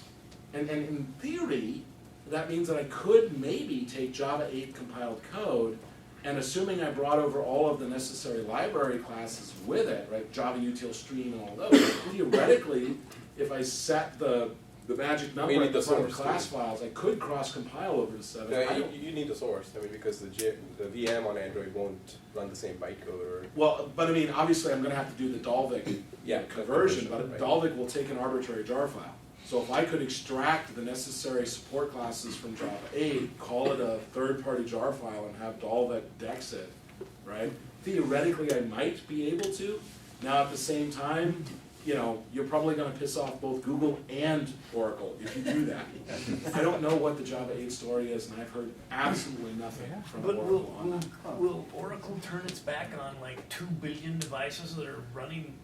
and in theory, that means that I could maybe take Java 8 compiled code, and assuming I brought over all of the necessary library classes with it, right, Java util stream and all those, theoretically, if I set the magic number need at the the front of source, class files, I could cross-compile over to 7. No, I don't- you need the source, I mean, because the VM on Android won't run the same bytecode or. Well, but I mean, obviously, I'm going to have to do the Dalvik Yeah, conversion, but right. Dalvik will take an arbitrary jar file. So if I could extract the necessary support classes from Java 8, call it a third-party jar file, and have Dalvik dex it, right? Theoretically, I might be able to. Now, at the same time, you're probably going to piss off both Google and Oracle if you do that. I don't know what the Java 8 story is, and I've heard absolutely nothing from But Oracle on that. will Oracle turn its back on like 2 billion devices that are running?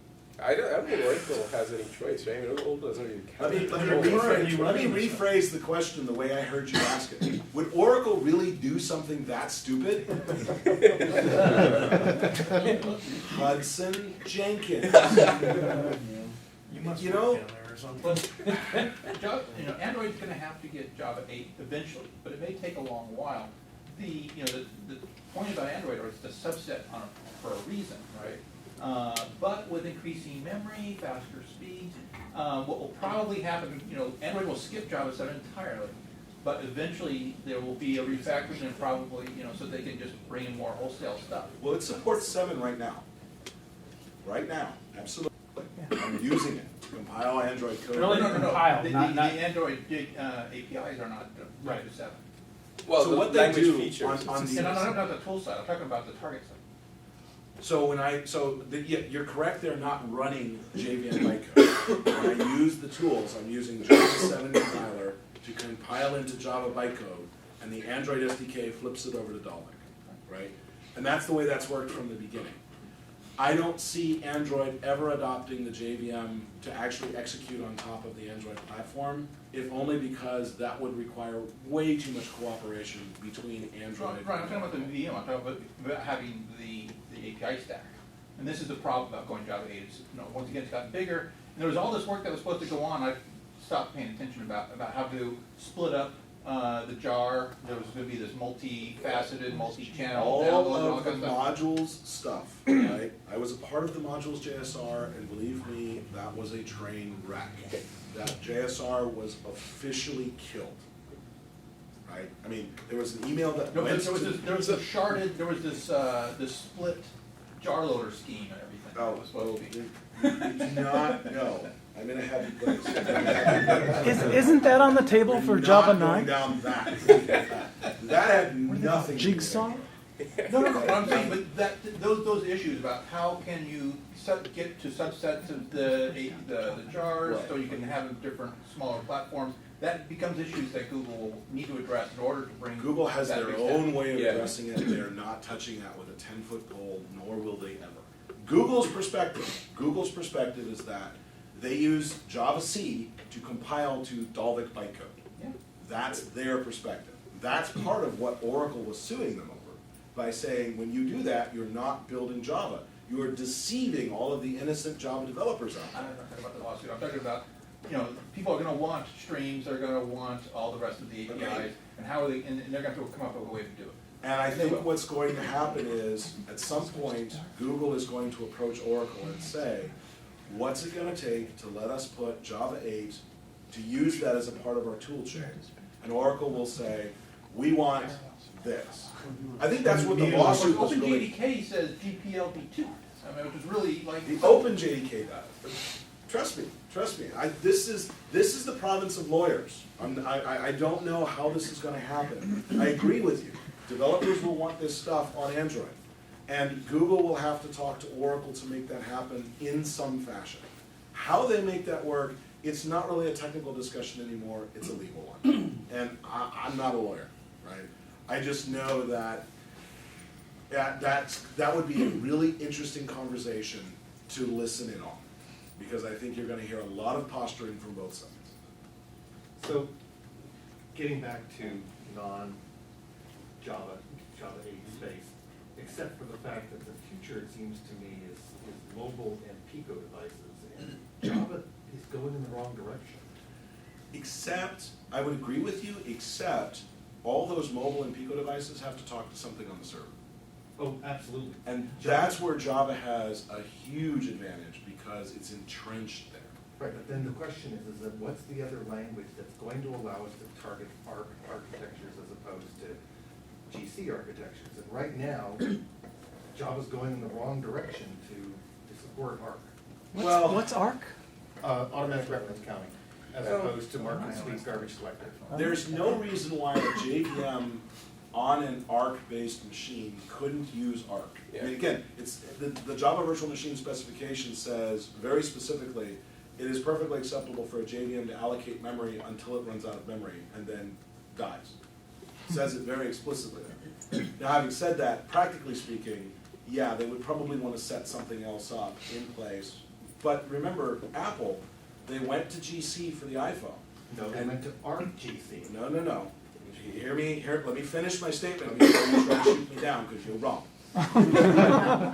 I don't think Oracle has any choice, right? I mean, Oracle doesn't really count. Let me rephrase the question the way I heard you ask it. Would Oracle really do something that stupid? Hudson Jenkins. You must You work know- down there or something. Android's gonna have to get Java 8 eventually, but it may take a long while. The point about Android is it's a subset for a reason, right? But with increasing memory, faster speed, what will probably happen, Android will skip Java 7 entirely, but eventually there will be a refactoring and probably, so they can just bring in more wholesale stuff. Well, it supports 7 right now. Right now, absolutely. I'm using it to compile Android code. No, compile, the not- Android APIs are not right to 7. Well, So the what they language do features. on And the I'm not the tool side, I'm talking about the target side. You're correct, they're not running JVM bytecode. When I use the tools, I'm using Java 7 compiler to compile into Java bytecode, and the Android SDK flips it over to Dalvik, right? And that's the way that's worked from the beginning. I don't see Android ever adopting the JVM to actually execute on top of the Android platform, if only because that would require way too much cooperation between Android. Right, I'm talking about the VM, I'm talking about having the API stack. And this is the problem about going Java 8, is, once again, it's gotten bigger, and there was all this work that was supposed to go on, I stopped paying attention about how to split up the jar. There was gonna be this multi-faceted, multi-channel download, All and all of the that stuff. modules stuff, right? I was a part of the modules JSR, and believe me, that was a train wreck. That JSR was officially killed, right? I mean, there was an email that No, went there was to. this, there was this split jar loader scheme and everything. Oh, It was supposed to be. You do not know. I'm in a heavy place. Isn't that on the table for Java I'm not 9? going down that. That had nothing to do with it. Jigsaw? No, what I'm saying, but those issues about how can you get to subsets of the jars, so you can have them different smaller platforms, that becomes issues that Google will need to address in order to bring. Google has that their big own step. way of Yeah. addressing it. They're not touching that with a 10-foot pole, nor will they ever. Google's perspective is that they use Java C to compile to Dalvik bytecode. Yeah. That's their perspective. That's part of what Oracle was suing them over, by saying, when you do that, you're not building Java. You are deceiving all of the innocent Java developers out I'm there. not talking about the lawsuit, I'm talking about, people are gonna want streams, they're gonna want all the rest of the APIs, Okay. and how are they, and they're gonna have to come up with a way to do it. And I think what's going to happen is, at some point, Google is going to approach Oracle and say, what's it gonna take to let us put Java 8, to use that as a part of our tool chain? And Oracle will say, we want this. I think that's what the lawsuit was really. OpenJDK says GPLv2, I mean, which is really like. The OpenJDK does. Trust me. This is the province of lawyers. I don't know how this is gonna happen. I agree with you. Developers will want this stuff on Android. And Google will have to talk to Oracle to make that happen in some fashion. How they make that work, it's not really a technical discussion anymore, it's a legal one. And I'm not a lawyer, right? I just know that That would be a really interesting conversation to listen in on, because I think you're gonna hear a lot of posturing from both sides. So, getting back to non-Java, Java 8 space, except for the fact that the future, it seems to me, is mobile and Pico devices, and Java is going in the wrong direction. Except, I would agree with you, except all those mobile and Pico devices have to talk to something on the server. Oh, absolutely. And that's where Java has a huge advantage, because it's entrenched there. Right, but then the question is that what's the other language that's going to allow us to target ARC architectures as opposed to GC architectures? And right now, Java's going in the wrong direction to support ARC. What's ARC? Automatic reference counting, as opposed to mark and sweep garbage collector. There's no reason why a JVM on an ARC-based machine couldn't use ARC. I mean, again, it's the Java virtual machine specification says very specifically, it is perfectly acceptable for a JVM to allocate memory until it runs out of memory and then dies. It says it very explicitly there. Now, having said that, practically speaking, yeah, they would probably want to set something else up in place. But remember, Apple, they went to GC for the iPhone. No, they went to ARC GC. No. You hear me? Let me finish my statement before you try to shoot me down, because you're wrong.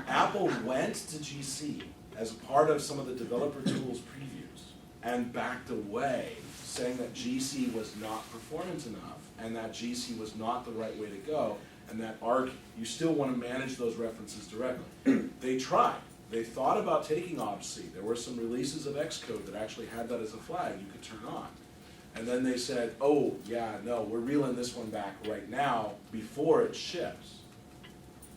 Apple went to GC as a part of some of the developer tools previews and backed away, saying that GC was not performant enough and that GC was not the right way to go, and that ARC, you still want to manage those references directly. They tried. They thought about taking OBC. There were some releases of Xcode that actually had that as a flag you could turn on. And then they said, oh, yeah, no, we're reeling this one back right now before it ships.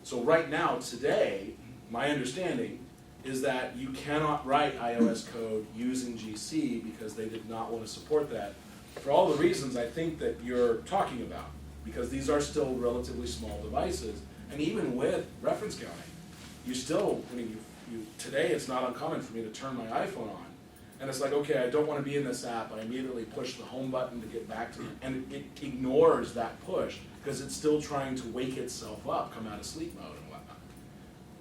So right now, today, my understanding is that you cannot write iOS code using GC because they did not want to support that for all the reasons I think that you're talking about, because these are still relatively small devices. And even with reference counting, you still, I mean, today it's not uncommon for me to turn my iPhone on, and it's like, okay, I don't want to be in this app. I immediately push the home button to get back to it, and it ignores that push because it's still trying to wake itself up, come out of sleep mode and whatnot.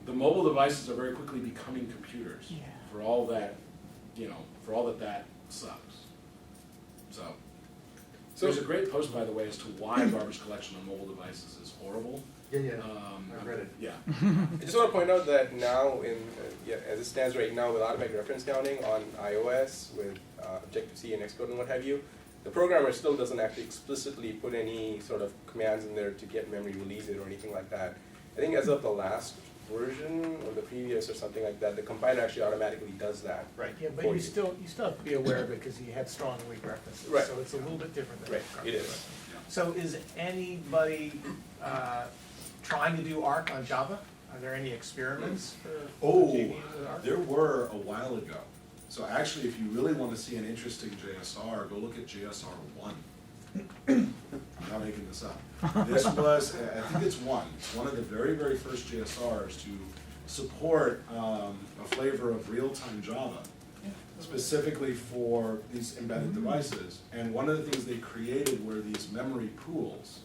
The mobile devices are very quickly becoming computers for all that, for all that sucks. So there's a great post, by the way, as to why garbage collection on mobile devices is horrible. Yeah, I read it. Yeah. I just want to point out that now, as it stands right now, with automatic reference counting on iOS, with Objective-C and Xcode and what have you, the programmer still doesn't actually explicitly put any sort of commands in there to get memory released or anything like that. I think as of the last version or the previous or something like that, the compiler actually automatically does that. Right, yeah, but you still have to be aware of it because you had strong and weak references. Right. So it's a little bit different than Right, it is. So is anybody trying to do ARC on Java? Are there any experiments for JVM with ARC? There were a while ago. So actually, if you really want to see an interesting JSR, go look at JSR 1. I'm not making this up. This was, I think it's one. It's one of the very, very first JSRs to support a flavor of real-time Java, specifically for these embedded devices. And one of the things they created were these memory pools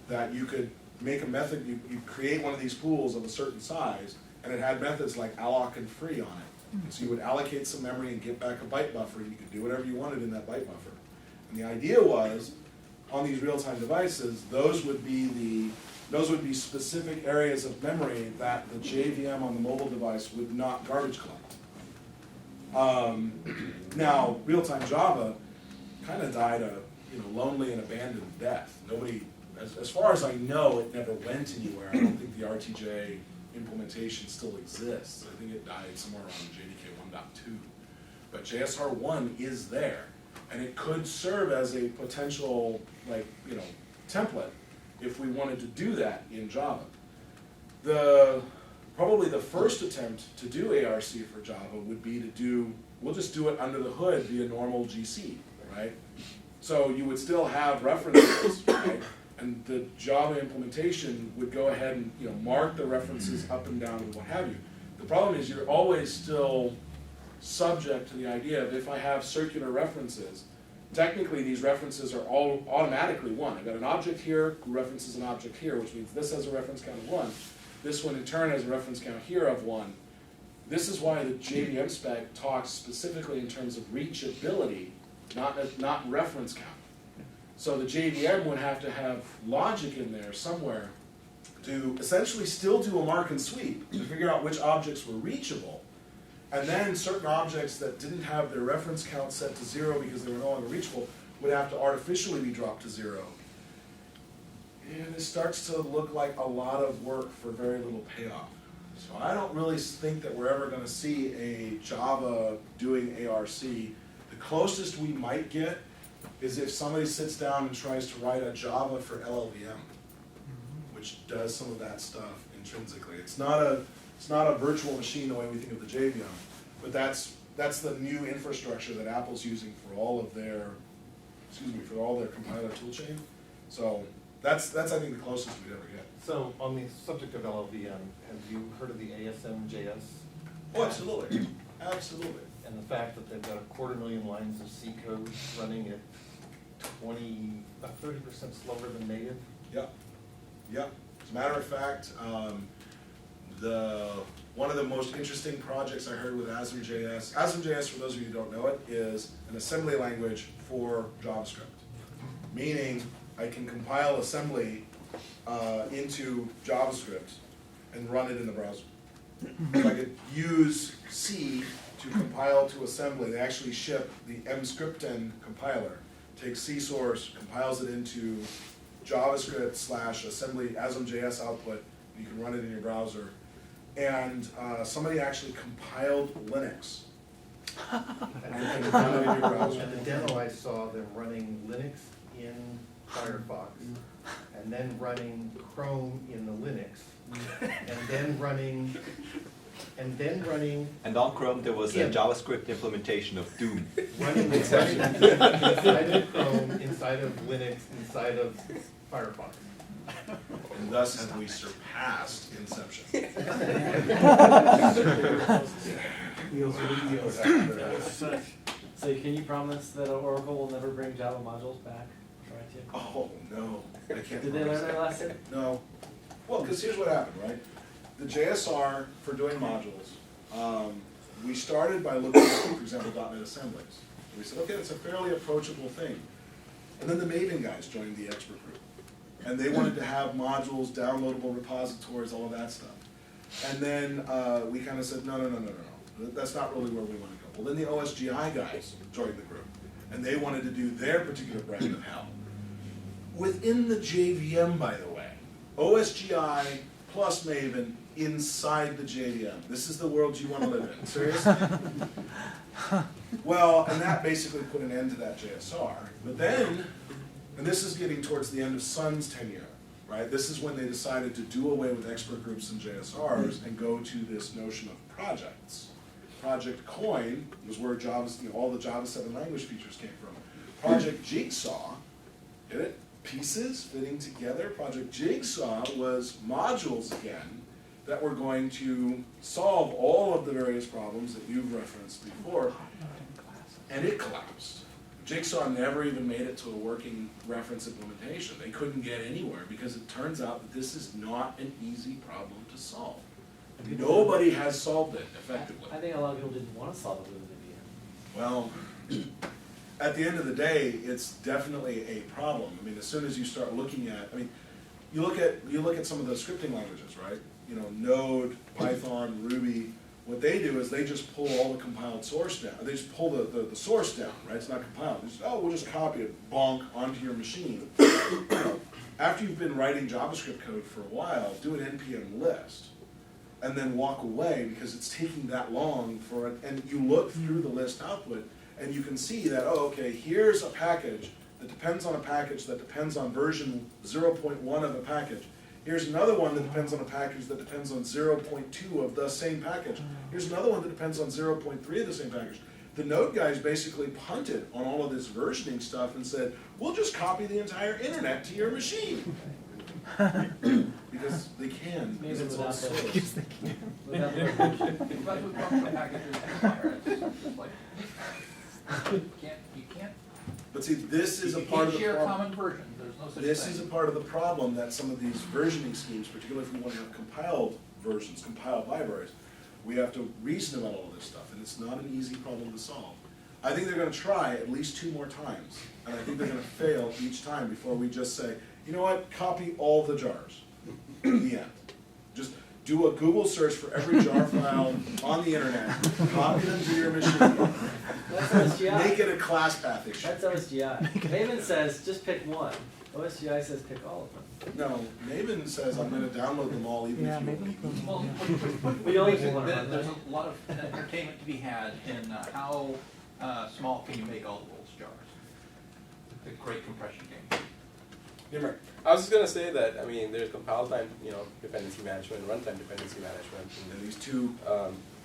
that you could make a method, you create one of these pools of a certain size, and it had methods like alloc and free on it. And so you would allocate some memory and get back a byte buffer, and you could do whatever you wanted in that byte buffer. And the idea was, on these real-time devices, those would be specific areas of memory that the JVM on the mobile device would not garbage collect. Now, real-time Java kind of died a lonely and abandoned death. Nobody, as far as I know, it never went anywhere. I don't think the RTJ implementation still exists. I think it died somewhere around JDK 1.2. But JSR 1 is there, and it could serve as a potential, template if we wanted to do that in Java. Probably the first attempt to do ARC for Java would be we'll just do it under the hood via normal GC, right? So you would still have references, right? And the Java implementation would go ahead and mark the references up and down and what have you. The problem is you're always still subject to the idea of, if I have circular references, technically these references are all automatically one. I've got an object here who references an object here, which means this has a reference count of 1. This one in turn has a reference count here of 1. This is why the JVM spec talks specifically in terms of reachability, not reference count. So the JVM would have to have logic in there somewhere to essentially still do a mark and sweep to figure out which objects were reachable. And then certain objects that didn't have their reference count set to 0 because they were no longer reachable would have to artificially be dropped to 0. And it starts to look like a lot of work for very little payoff. So I don't really think that we're ever going to see a Java doing ARC. The closest we might get is if somebody sits down and tries to write a Java for LLVM, which does some of that stuff intrinsically. It's not a virtual machine the way we think of the JVM, but that's the new infrastructure that Apple's using for all of their, for all their compiler toolchain. So that's I think the closest we'd ever get. So on the subject of LLVM, have you heard of the ASM.js? Oh, absolutely, absolutely. And the fact that they've got 250,000 lines of C code running at 30% slower than native? Yep, yep. As a matter of fact, one of the most interesting projects I heard with ASM.js, ASM.js, for those of you who don't know it, is an assembly language for JavaScript. Meaning, I can compile assembly into JavaScript and run it in the browser. If I could use C to compile to assembly, they actually ship the mscripten compiler, takes C source, compiles it into JavaScript / assembly ASM.js output, you can run it in your browser. And somebody actually compiled Linux. And you can run it in your browser. And the demo I saw them running Linux in Firefox, and then running Chrome in the Linux, and then running. And on Chrome there was a JavaScript implementation of Doom. Running inside of Chrome, inside of Linux, inside of Firefox. And thus have we surpassed Inception. So can you promise that Oracle will never bring Java modules back? Try to. Oh, no, I can't. Did they learn their lesson? No. Well, because here's what happened, right? The JSR for doing modules, we started by looking at, for example, .NET assemblies. We said, okay, it's a fairly approachable thing. And then the Maven guys joined the expert group. And they wanted to have modules, downloadable repositories, all of that stuff. And then we kind of said, no. That's not really where we want to go. Well, then the OSGI guys joined the group. And they wanted to do their particular brand of hell. Within the JVM, by the way, OSGI plus Maven inside the JVM. This is the world you want to live in. Seriously? Well, and that basically put an end to that JSR. But then, and this is getting towards the end of Sun's tenure, right? This is when they decided to do away with expert groups and JSRs and go to this notion of projects. Project Coin was where Java's, all the Java 7 language features came from. Project Jigsaw, get it? Pieces fitting together. Project Jigsaw was modules again that were going to solve all of the various problems that you've referenced before, and it collapsed. Jigsaw never even made it to a working reference implementation. They couldn't get anywhere because it turns out that this is not an easy problem to solve. Nobody has solved it effectively. I think a lot of people didn't want to solve it with an Well, at the end of the day, it's definitely a problem. I mean, as soon as you start looking at, I mean, you look at some of the scripting languages, right? You know, Node, Python, Ruby. What they do is they just pull all the compiled source down. They just pull the source down, right? It's not compiled. They just, we'll just copy it, bonk, onto your machine. After you've been writing JavaScript code for a while, do an npm list, and then walk away because it's taking that long for it. And you look through the list output, and you can see that, oh, okay, here's a package that depends on a package that depends on version 0.1 of a package. Here's another one that depends on a package that depends on 0.2 of the same package. Here's another one that depends on 0.3 of the same package. The Node guys basically punted on all of this versioning stuff and said, we'll just copy the entire internet to your machine. Because they can, because it's all source. But with functional packages, it's just like, you can't. But see, this is a You part of can't the share problem. common versions, there's no such thing. This is a part of the problem that some of these versioning schemes, particularly if we want to have compiled versions, compiled libraries, we have to reason about all of this stuff, and it's not an easy problem to solve. I think they're gonna try at least 2 more times, and I think they're gonna fail each time before we just say, you know what, copy all the jars, the end. Just do a Google search for every jar file on the internet, copy them to your machine, That's OSGI. make it a class path issue. That's OSGI. Maven says just pick one. OSGI says pick all of them. No, Maven says I'm gonna download them all even if you want me. Well, We only want to run there's that. a lot of entertainment to be had in how small can you make all the world's jars. The great compression game. You're right. I was just gonna say that, I mean, there's compile time, dependency management, runtime dependency management. And these two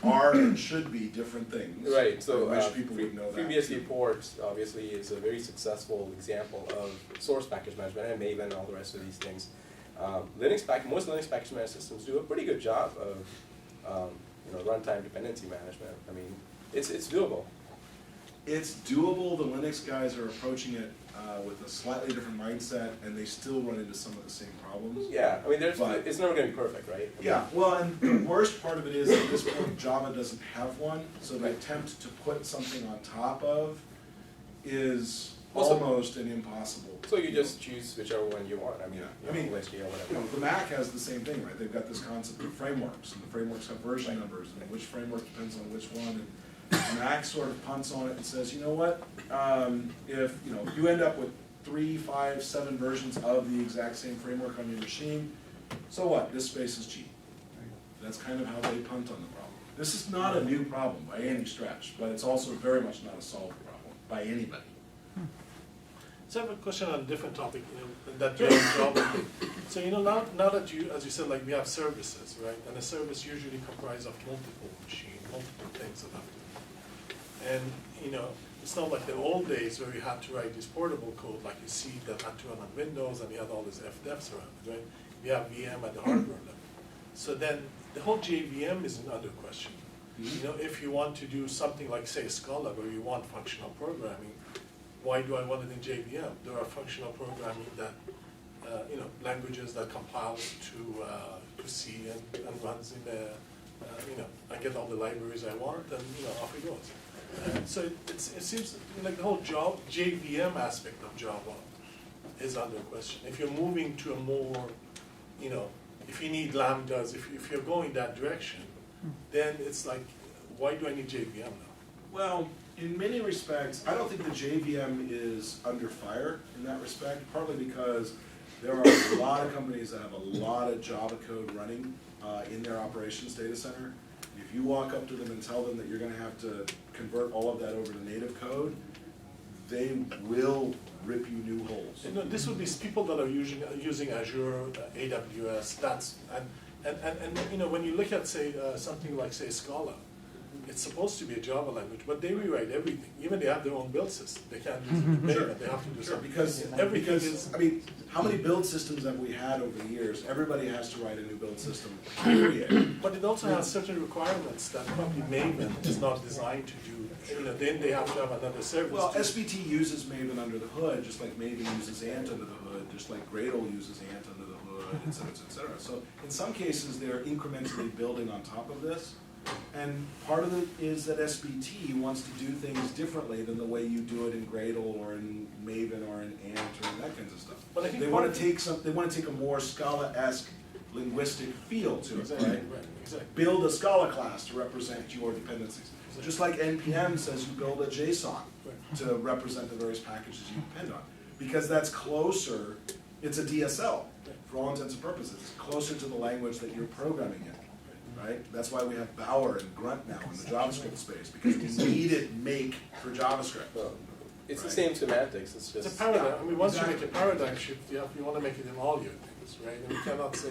are and should be different things. Right, so I wish people would know that. FreeBSD ports obviously is a very successful example of source package management and Maven and all the rest of these things. Most Linux package management systems do a pretty good job of runtime dependency management. I mean, it's doable. It's doable. The Linux guys are approaching it with a slightly different mindset, and they still run into some of the same problems. Yeah, I mean, But- it's never going to be perfect, right? Yeah, well, and the worst part of it is at this point Java doesn't have one, so the attempt to put something on top of is Also- almost an impossible. So you just choose whichever one you want. I mean, Yeah. I mean, OSG or whatever. the Mac has the same thing, right? They've got this concept of frameworks, and the frameworks have version numbers, and which framework depends on which one. And Mac sort of punts on it and says, you know what? If you end up with 3, 5, 7 versions of the exact same framework on your machine, so what? Disk space is cheap. That's kind of how they punt on the problem. This is not a new problem by any stretch, but it's also very much not a solved problem by anybody. So I have a question on a different topic, that you have Java. So now that you, as you said, like we have services, right? And a service usually comprises of multiple machines, multiple things that have to. And it's not like the old days where you had to write this portable code, like you see that had to run on Windows, and you had all these FDEFs around it, right? We have VM at the hardware level. So then the whole JVM is another question. If you want to do something like, say, Scala, where you want functional programming, why do I want it in JVM? There are functional programming that, languages that compile to C and runs in the, I get all the libraries I want, and off it goes. So it seems like the whole JVM aspect of Java is under question. If you're moving to a more, if you need lambdas, if you're going that direction, then it's like, why do I need JVM now? Well, in many respects, I don't think the JVM is under fire in that respect, partly because there are a lot of companies that have a lot of Java code running in their operations data center. If you walk up to them and tell them that you're going to have to convert all of that over to native code, they will rip you new holes. This would be people that are using Azure, AWS. And when you look at something like Scala, it's supposed to be a Java language, but they rewrite everything. Even they have their own build system. They can't use it. They have to do something. Because I mean, how many build systems have we had over the years? Everybody has to write a new build system, period. But it also has certain requirements that probably Maven is not designed to do. Then they have to have another service. Well, SBT uses Maven under the hood, just like Maven uses Ant under the hood, just like Gradle uses Ant under the hood, et cetera, et cetera. So in some cases, they're incrementally building on top of this. And part of it is that SBT wants to do things differently than the way you do it in Gradle or in Maven or in Ant or in that kinds of stuff. But I think they want to take a more Scala-esque linguistic feel to it, right? Right, exactly. Build a Scala class to represent your dependencies. Just like NPM says you build a JSON to represent the various packages you depend on. Because that's closer, it's a DSL for all intents and purposes. It's closer to the language that you're programming in. Right? That's why we have Bower and Grunt now in the JavaScript space, because we needed make for JavaScript. Well, it's the same semantics, it's just. It's a paradigm. I mean, once you make a paradigm shift, you want to make it in all your things, right? And you cannot say,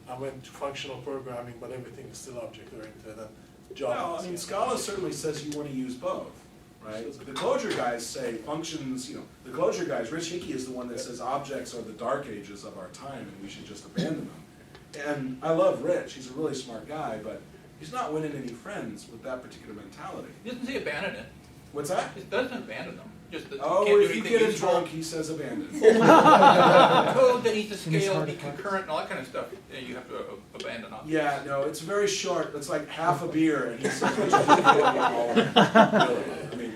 I went to functional programming, but everything is still object-oriented and Java. Well, I mean, Scala certainly says you want to use both, right? The Clojure guys say functions, the Clojure guys, Rich Hickey is the one that says objects are the dark ages of our time and we should just abandon them. And I love Rich, he's a really smart guy, but he's not winning any friends with that particular mentality. He doesn't say abandon it. What's that? It doesn't abandon them. Just that you Oh, can't do if you anything get him useful. drunk, he says abandon. Code that needs to And it's scale, hard be to focus. concurrent, and all that kind of stuff, you have to abandon on. Yeah, no, it's very short. It's like half a beer, and he says, "We should do all of it." Really. I mean,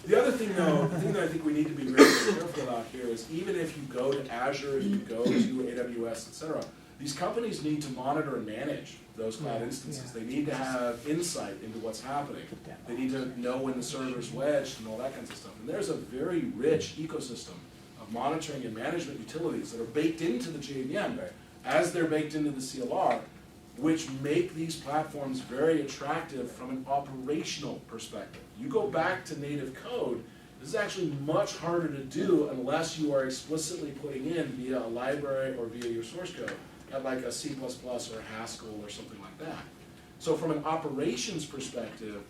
the other thing, though, the thing that I think we need to be very careful about here is even if you go to Azure, if you go to AWS, et cetera, these companies need to monitor and manage those cloud instances. They need to have insight into what's happening. They need to know when the server's wedged and all that kinds of stuff. And there's a very rich ecosystem of monitoring and management utilities that are baked into the JVM as they're baked into the CLR, which make these platforms very attractive from an operational perspective. You go back to native code, this is actually much harder to do unless you are explicitly putting in via a library or via your source code at like a C++ or Haskell or something like that. So from an operations perspective,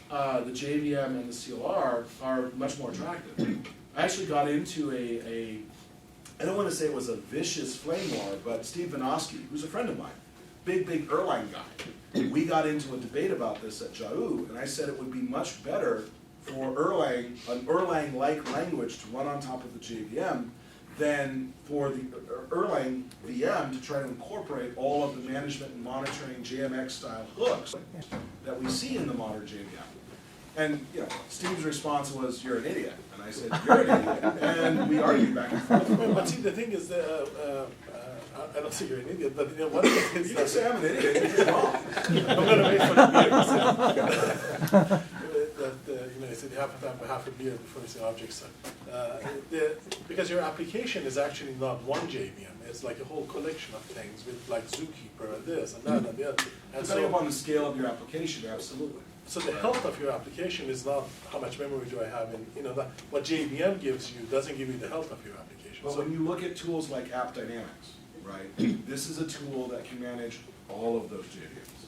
the JVM and the CLR are much more attractive. I actually got into I don't want to say it was a vicious flame war, but Steve Vinosky, who's a friend of mine, big Erlang guy, we got into a debate about this at JAU, and I said it would be much better for Erlang, an Erlang-like language to run on top of the JVM than for the Erlang VM to try to incorporate all of the management and monitoring JMX-style hooks that we see in the modern JVM. And you know, Steve's response was, "You're an idiot." And I said, "You're an idiot." And we argued back and forth. But see, the thing is that, I don't say you're an idiot, but you know, one thing is You can say I'm an idiot, you're just wrong. I'm gonna wait for the beer. You know, you said you have to have half a beer before you say objects. Because your application is actually not one JVM, it's like a whole collection of things with like Zookeeper and this and that and the other. And Depending so, upon the scale of your application, absolutely. so the health of your application is not how much memory do I have in, you know, that what JVM gives you doesn't give you the health of your application. But So when you look at tools like App Dynamics, right, this is a tool that can manage all of those JVMs,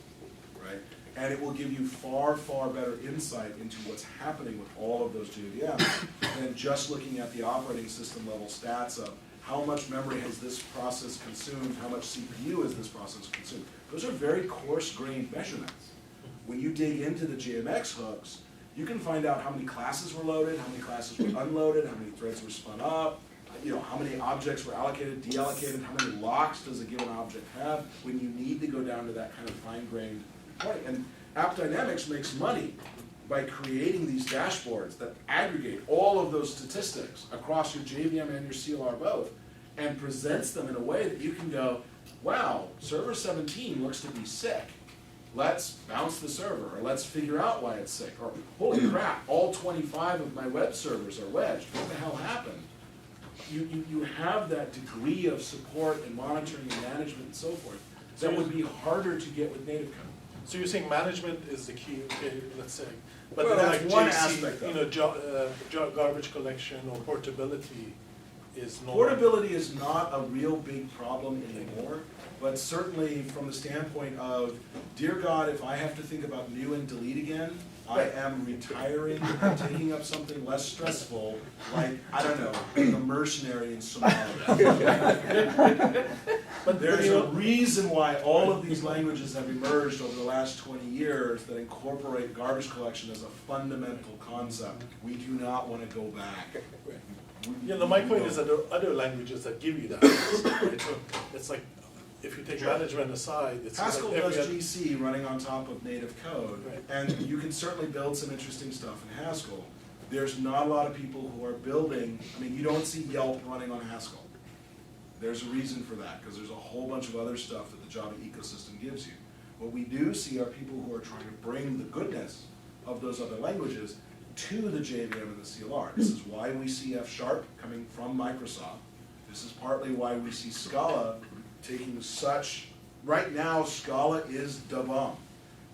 right? And it will give you far better insight into what's happening with all of those JVMs than just looking at the operating system level stats of how much memory has this process consumed, how much CPU has this process consumed. Those are very coarse-grained measurements. When you dig into the JMX hooks, you can find out how many classes were loaded, how many classes were unloaded, how many threads were spun up, you know, how many objects were allocated, deallocated, how many locks does a given object have when you need to go down to that kind of fine-grained point. And App Dynamics makes money by creating these dashboards that aggregate all of those statistics across your JVM and your CLR both and presents them in a way that you can go, wow, server 17 looks to be sick. Let's bounce the server, or let's figure out why it's sick, or holy crap, all 25 of my web servers are wedged. What the hell happened? You have that degree of support and monitoring and management and so forth that would be harder to get with native code. So you're saying management is the key, okay, let's say. But Well, then that's like one JC, aspect of you know, garbage collection or portability is not. Portability is not a real big problem anymore, but certainly from the standpoint of, dear God, if I have to think about new and delete again, I am retiring and taking up something less stressful, like, I don't know, being a mercenary in Somalia. But there's a reason why all of these languages have emerged over the last 20 years that incorporate garbage collection as a fundamental concept. We do not want to go back. Yeah, no, my point is that there are other languages that give you that. Right? So it's like, if you take management aside, it's Haskell like does GC running on top of native code, Right. and you can certainly build some interesting stuff in Haskell. There's not a lot of people who are building, I mean, you don't see Yelp running on Haskell. There's a reason for that, because there's a whole bunch of other stuff that the Java ecosystem gives you. What we do see are people who are trying to bring the goodness of those other languages to the JVM and the CLR. This is why we see F# coming from Microsoft. This is partly why we see Scala taking such, right now Scala is the bomb.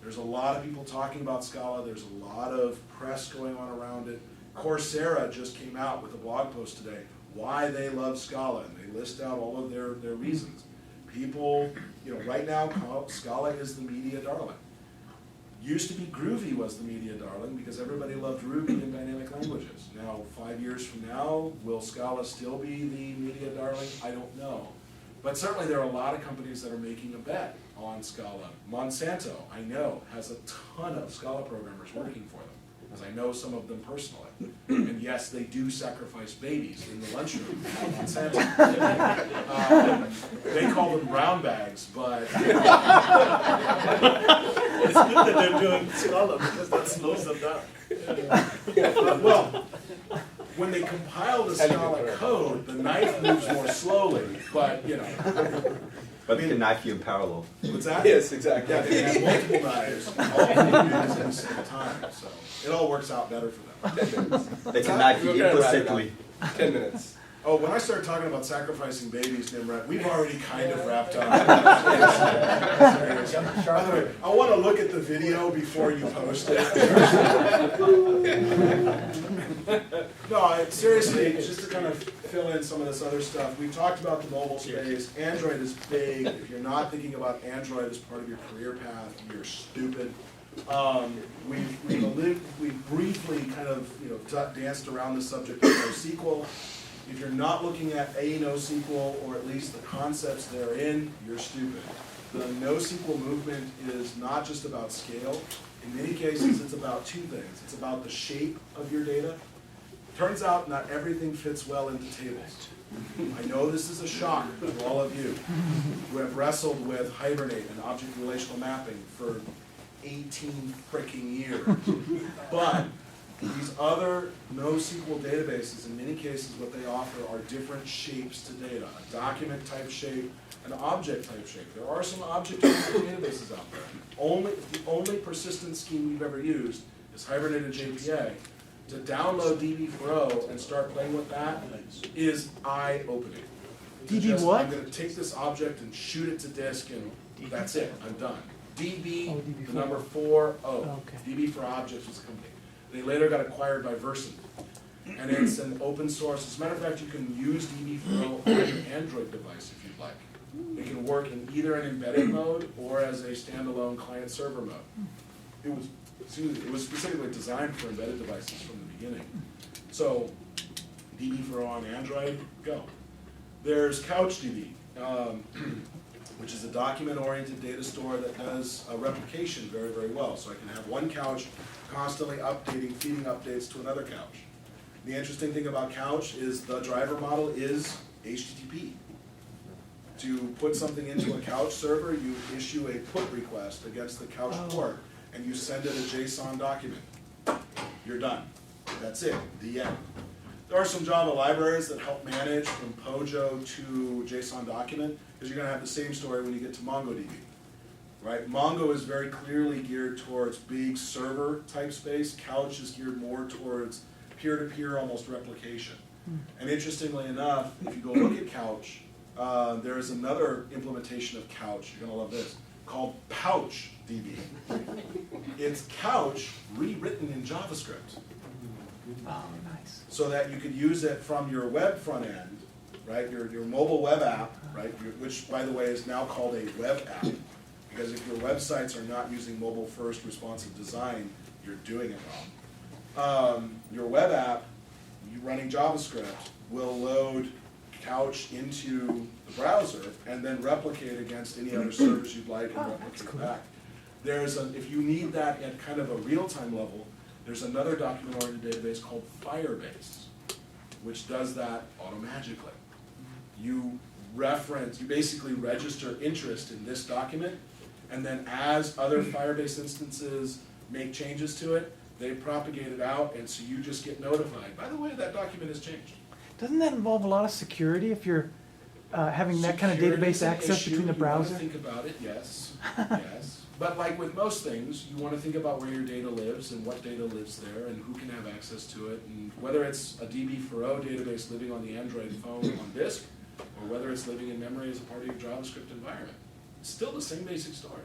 There's a lot of people talking about Scala, there's a lot of press going on around it. Coursera just came out with a blog post today, why they love Scala, and they list out all of their reasons. People, you know, right now Scala is the media darling. Used to be Groovy was the media darling because everybody loved Ruby and dynamic languages. Now, 5 years from now, will Scala still be the media darling? I don't know. But certainly there are a lot of companies that are making a bet on Scala. Monsanto, I know, has a ton of Scala programmers working for them. because I know some of them personally. And yes, they do sacrifice babies in the lunchroom on Monsanto. They call them brown bags, but It's good that they're doing Scala because that slows them down. well, when they compile the Scala code, the knife moves more slowly, but you know. But they can knife you in parallel. What's that? Yes, exactly. Yeah, they have multiple knives, all being used at the same time, so it all works out better for them. 10 minutes. They can knife you We're gonna wrap it up. implicitly. 10 minutes. Oh, when I start talking about sacrificing babies, Nimrod, we've already kind of wrapped up. By the way, I want to look at the video before you post it. No, seriously, just to kind of fill in some of this other stuff, we talked about the mobile space. Android is big. If you're not thinking about Android as part of your career path, you're stupid. We've briefly kind of danced around the subject of NoSQL. If you're not looking at a NoSQL, or at least the concepts therein, you're stupid. The NoSQL movement is not just about scale. In many cases, it's about two things. It's about the shape of your data. Turns out not everything fits well into tables. I know this is a shock to all of you who have wrestled with Hibernate and object relational mapping for 18 freaking years. But these other NoSQL databases, in many cases, what they offer are different shapes to data. A document type shape, an object type shape. There are some object type databases out there. The only persistent scheme we've ever used is Hibernate and JPA. To download DB4O and start playing with that is eye-opening. DB what? I'm going to take this object and shoot it to disk, and that's it. I'm done. DB, the number 4O. Okay. DB for Objects was a company. They later got acquired by Versant. And it's an open source. As a matter of fact, you can use DB4O on an Android device if you'd like. It can work in either an embedded mode or as a standalone client-server mode. It was specifically designed for embedded devices from the beginning. So, DB4O on Android, go. There's CouchDB, which is a document-oriented data store that does replication very, very well. So I can have one couch constantly updating, feeding updates to another couch. The interesting thing about Couch is the driver model is HTTP. To put something into a Couch server, you issue a put request against the Couch port, and you send it a JSON document. You're done. That's it, the end. There are some Java libraries that help manage from Pojo to JSON document, because you're going to have the same story when you get to MongoDB. Right? Mongo is very clearly geared towards big server type space. Couch is geared more towards peer-to-peer, almost replication. And interestingly enough, if you go look at Couch, there is another implementation of Couch, you're going to love this, called PouchDB. It's Couch rewritten in JavaScript. Oh, nice. So that you could use it from your web front end, right? Your mobile web app, right? Which, by the way, is now called a web app. Because if your websites are not using mobile first responsive design, you're doing it wrong. Your web app, you running JavaScript, will load Couch into the browser and then replicate against any other service you'd like and replicate back. If you need that at kind of a real-time level, there's another document-oriented database called Firebase, which does that automagically. You basically register interest in this document, and then as other Firebase instances make changes to it, they propagate it out, and so you just get notified. By the way, that document has changed. Doesn't that involve a lot of security if you're having that kind of database access between the browser? You want to think about it, yes, yes. But like with most things, you want to think about where your data lives and what data lives there and who can have access to it, and whether it's a DB4O database living on the Android phone on disk, or whether it's living in memory as a part of your JavaScript environment. It's still the same basic story.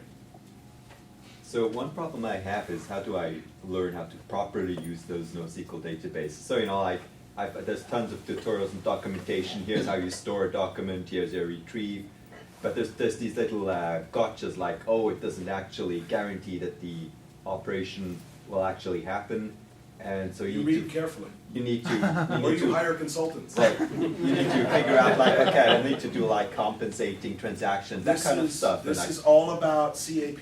So one problem I have is how do I learn how to properly use those NoSQL databases? So there's tons of tutorials and documentation. Here's how you store a document. Here's your retrieve. But there's these little gotchas like, oh, it doesn't actually guarantee that the operation will actually happen, and so you read carefully. You need to. Or you hire consultants. Like, you need to figure out like, okay, I need to do like compensating transactions, that kind of stuff. This is all about CAP.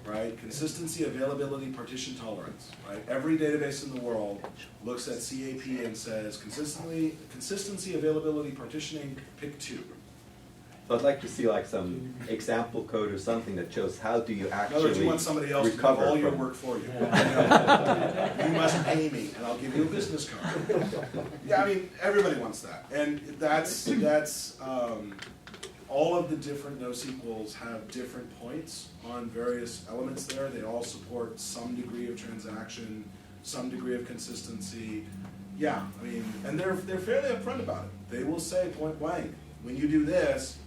right? Consistency, availability, partition tolerance, right? Every database in the world looks at CAP and says consistency, availability, partitioning, pick 2. So I'd like to see like some example code or something that shows how do you In other words, actually you want somebody else to do recover all your from- work for you. You must pay me, and I'll give you a business card. Yeah, I mean, everybody wants that, and that's all of the different NoSQLs have different points on various elements there. They all support some degree of transaction, some degree of consistency. Yeah, I mean, and they're fairly upfront about it. They will say point blank, when you do this,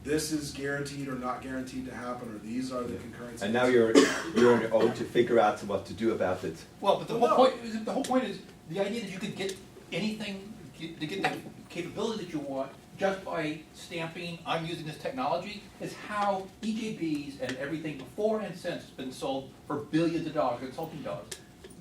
this is guaranteed or not guaranteed to happen, or these are the concurrencies. And now you're on your own to figure out what to do about it. Well, but the whole point is the idea that you could get anything, to get the capability that you want just by stamping, I'm using this technology, is how EJBs and everything before and since has been sold for billions of dollars, consulting dollars.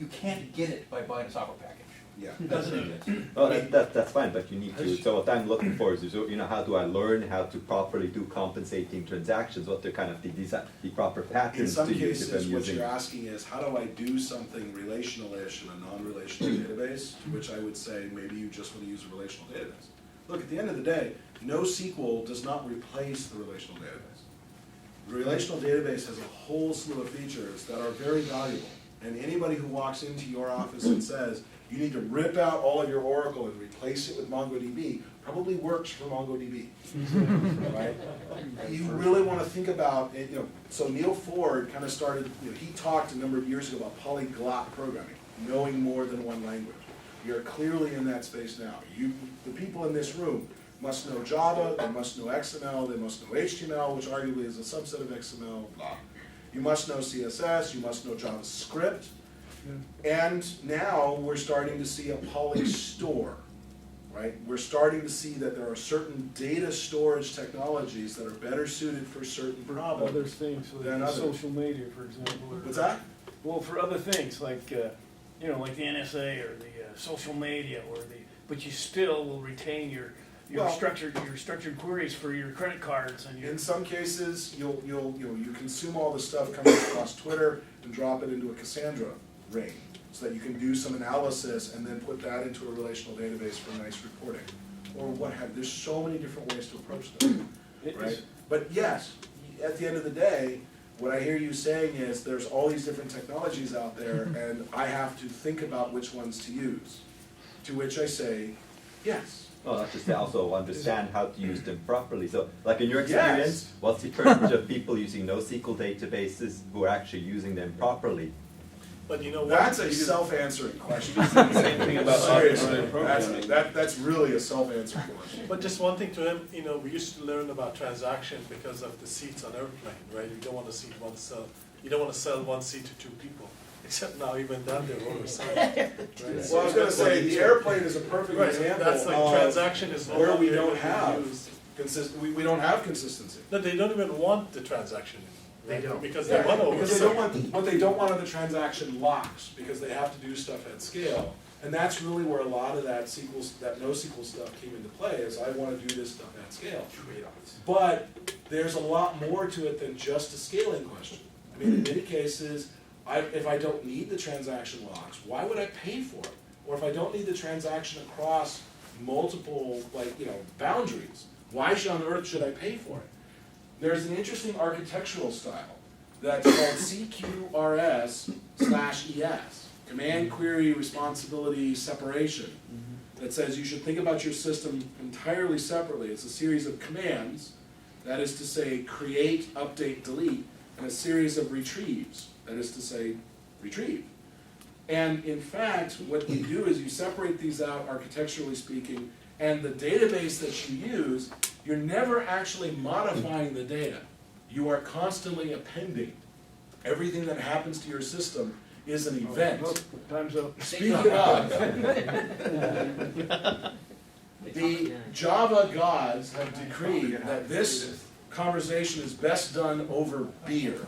You can't get it by buying a software package. Yeah. It doesn't exist. Well, that's fine, but you need to, so what I'm looking for is, how do I learn how to properly do compensating transactions? What are kind of the proper In patterns some to use if cases, I'm what using? you're asking is, how do I do something relational-ish in a non-relational database? To which I would say, maybe you just want to use a relational database. Look, at the end of the day, NoSQL does not replace the relational database. The relational database has a whole slew of features that are very valuable. And anybody who walks into your office and says, you need to rip out all of your Oracle and replace it with MongoDB, probably works for MongoDB. Right? You really want to think about it, so Neil Ford kind of started, he talked a number of years ago about polyglot programming, knowing more than one language. You're clearly in that space now. The people in this room must know Java, they must know XML, they must know HTML, which arguably is a subset of XML, blah. You must know CSS, you must know JavaScript. And now we're starting to see a polystore, right? We're starting to see that there are certain data storage technologies that are better suited for certain Other problems. things, Than like others. social media, for example. Or, What's that? Well, for other things, like, like the NSA or the social media, but you still will retain your Well- structured queries for your credit cards and your. In some cases, you consume all the stuff coming across Twitter and drop it into a Cassandra ring, so that you can do some analysis and then put that into a relational database for nice reporting, or what have. There's so many different ways to approach this, right? But yes, at the end of the day, what I hear you saying is there's all these different technologies out there, and I have to think about which ones to use. To which I say, yes. Well, that's just to also understand how to use them properly. So, like in your Yes. experience, what's the percentage of people using NoSQL databases who are actually using them properly? But you know what? That's a self-answering question. Same thing about Seriously, automated programming. that's really a self-answering question. But just one thing to him, we used to learn about transaction because of the seats on airplane, right? You don't want to you don't want to sell one seat to 2 people. Except now even that they're oversized. Right? Well, I was gonna say, the airplane is a perfect Right, example that's like of transaction is no where we longer don't able to have use. we don't have consistency. No, they don't even want the transaction. They don't. Because they want to Because they don't oversize. want, what they don't want are the transaction locks, because they have to do stuff at scale. And that's really where a lot of that NoSQL stuff came into play, is I wanna do this stuff at scale. But there's a lot more to it than just a scaling question. I mean, in many cases, if I don't need the transaction locks, why would I pay for it? Or if I don't need the transaction across multiple, boundaries, why on earth should I pay for it? There's an interesting architectural style that's called CQRS/ES, Command Query Responsibility Separation, that says you should think about your system entirely separately. It's a series of commands, that is to say, create, update, delete, and a series of retrieves, that is to say, retrieve. And in fact, what you do is you separate these out architecturally speaking, and the database that you use, you're never actually modifying the data. You are constantly appending. Everything that happens to your system is an event. Time's up. Speaking of, the Java gods have decreed that this conversation is best done over beer.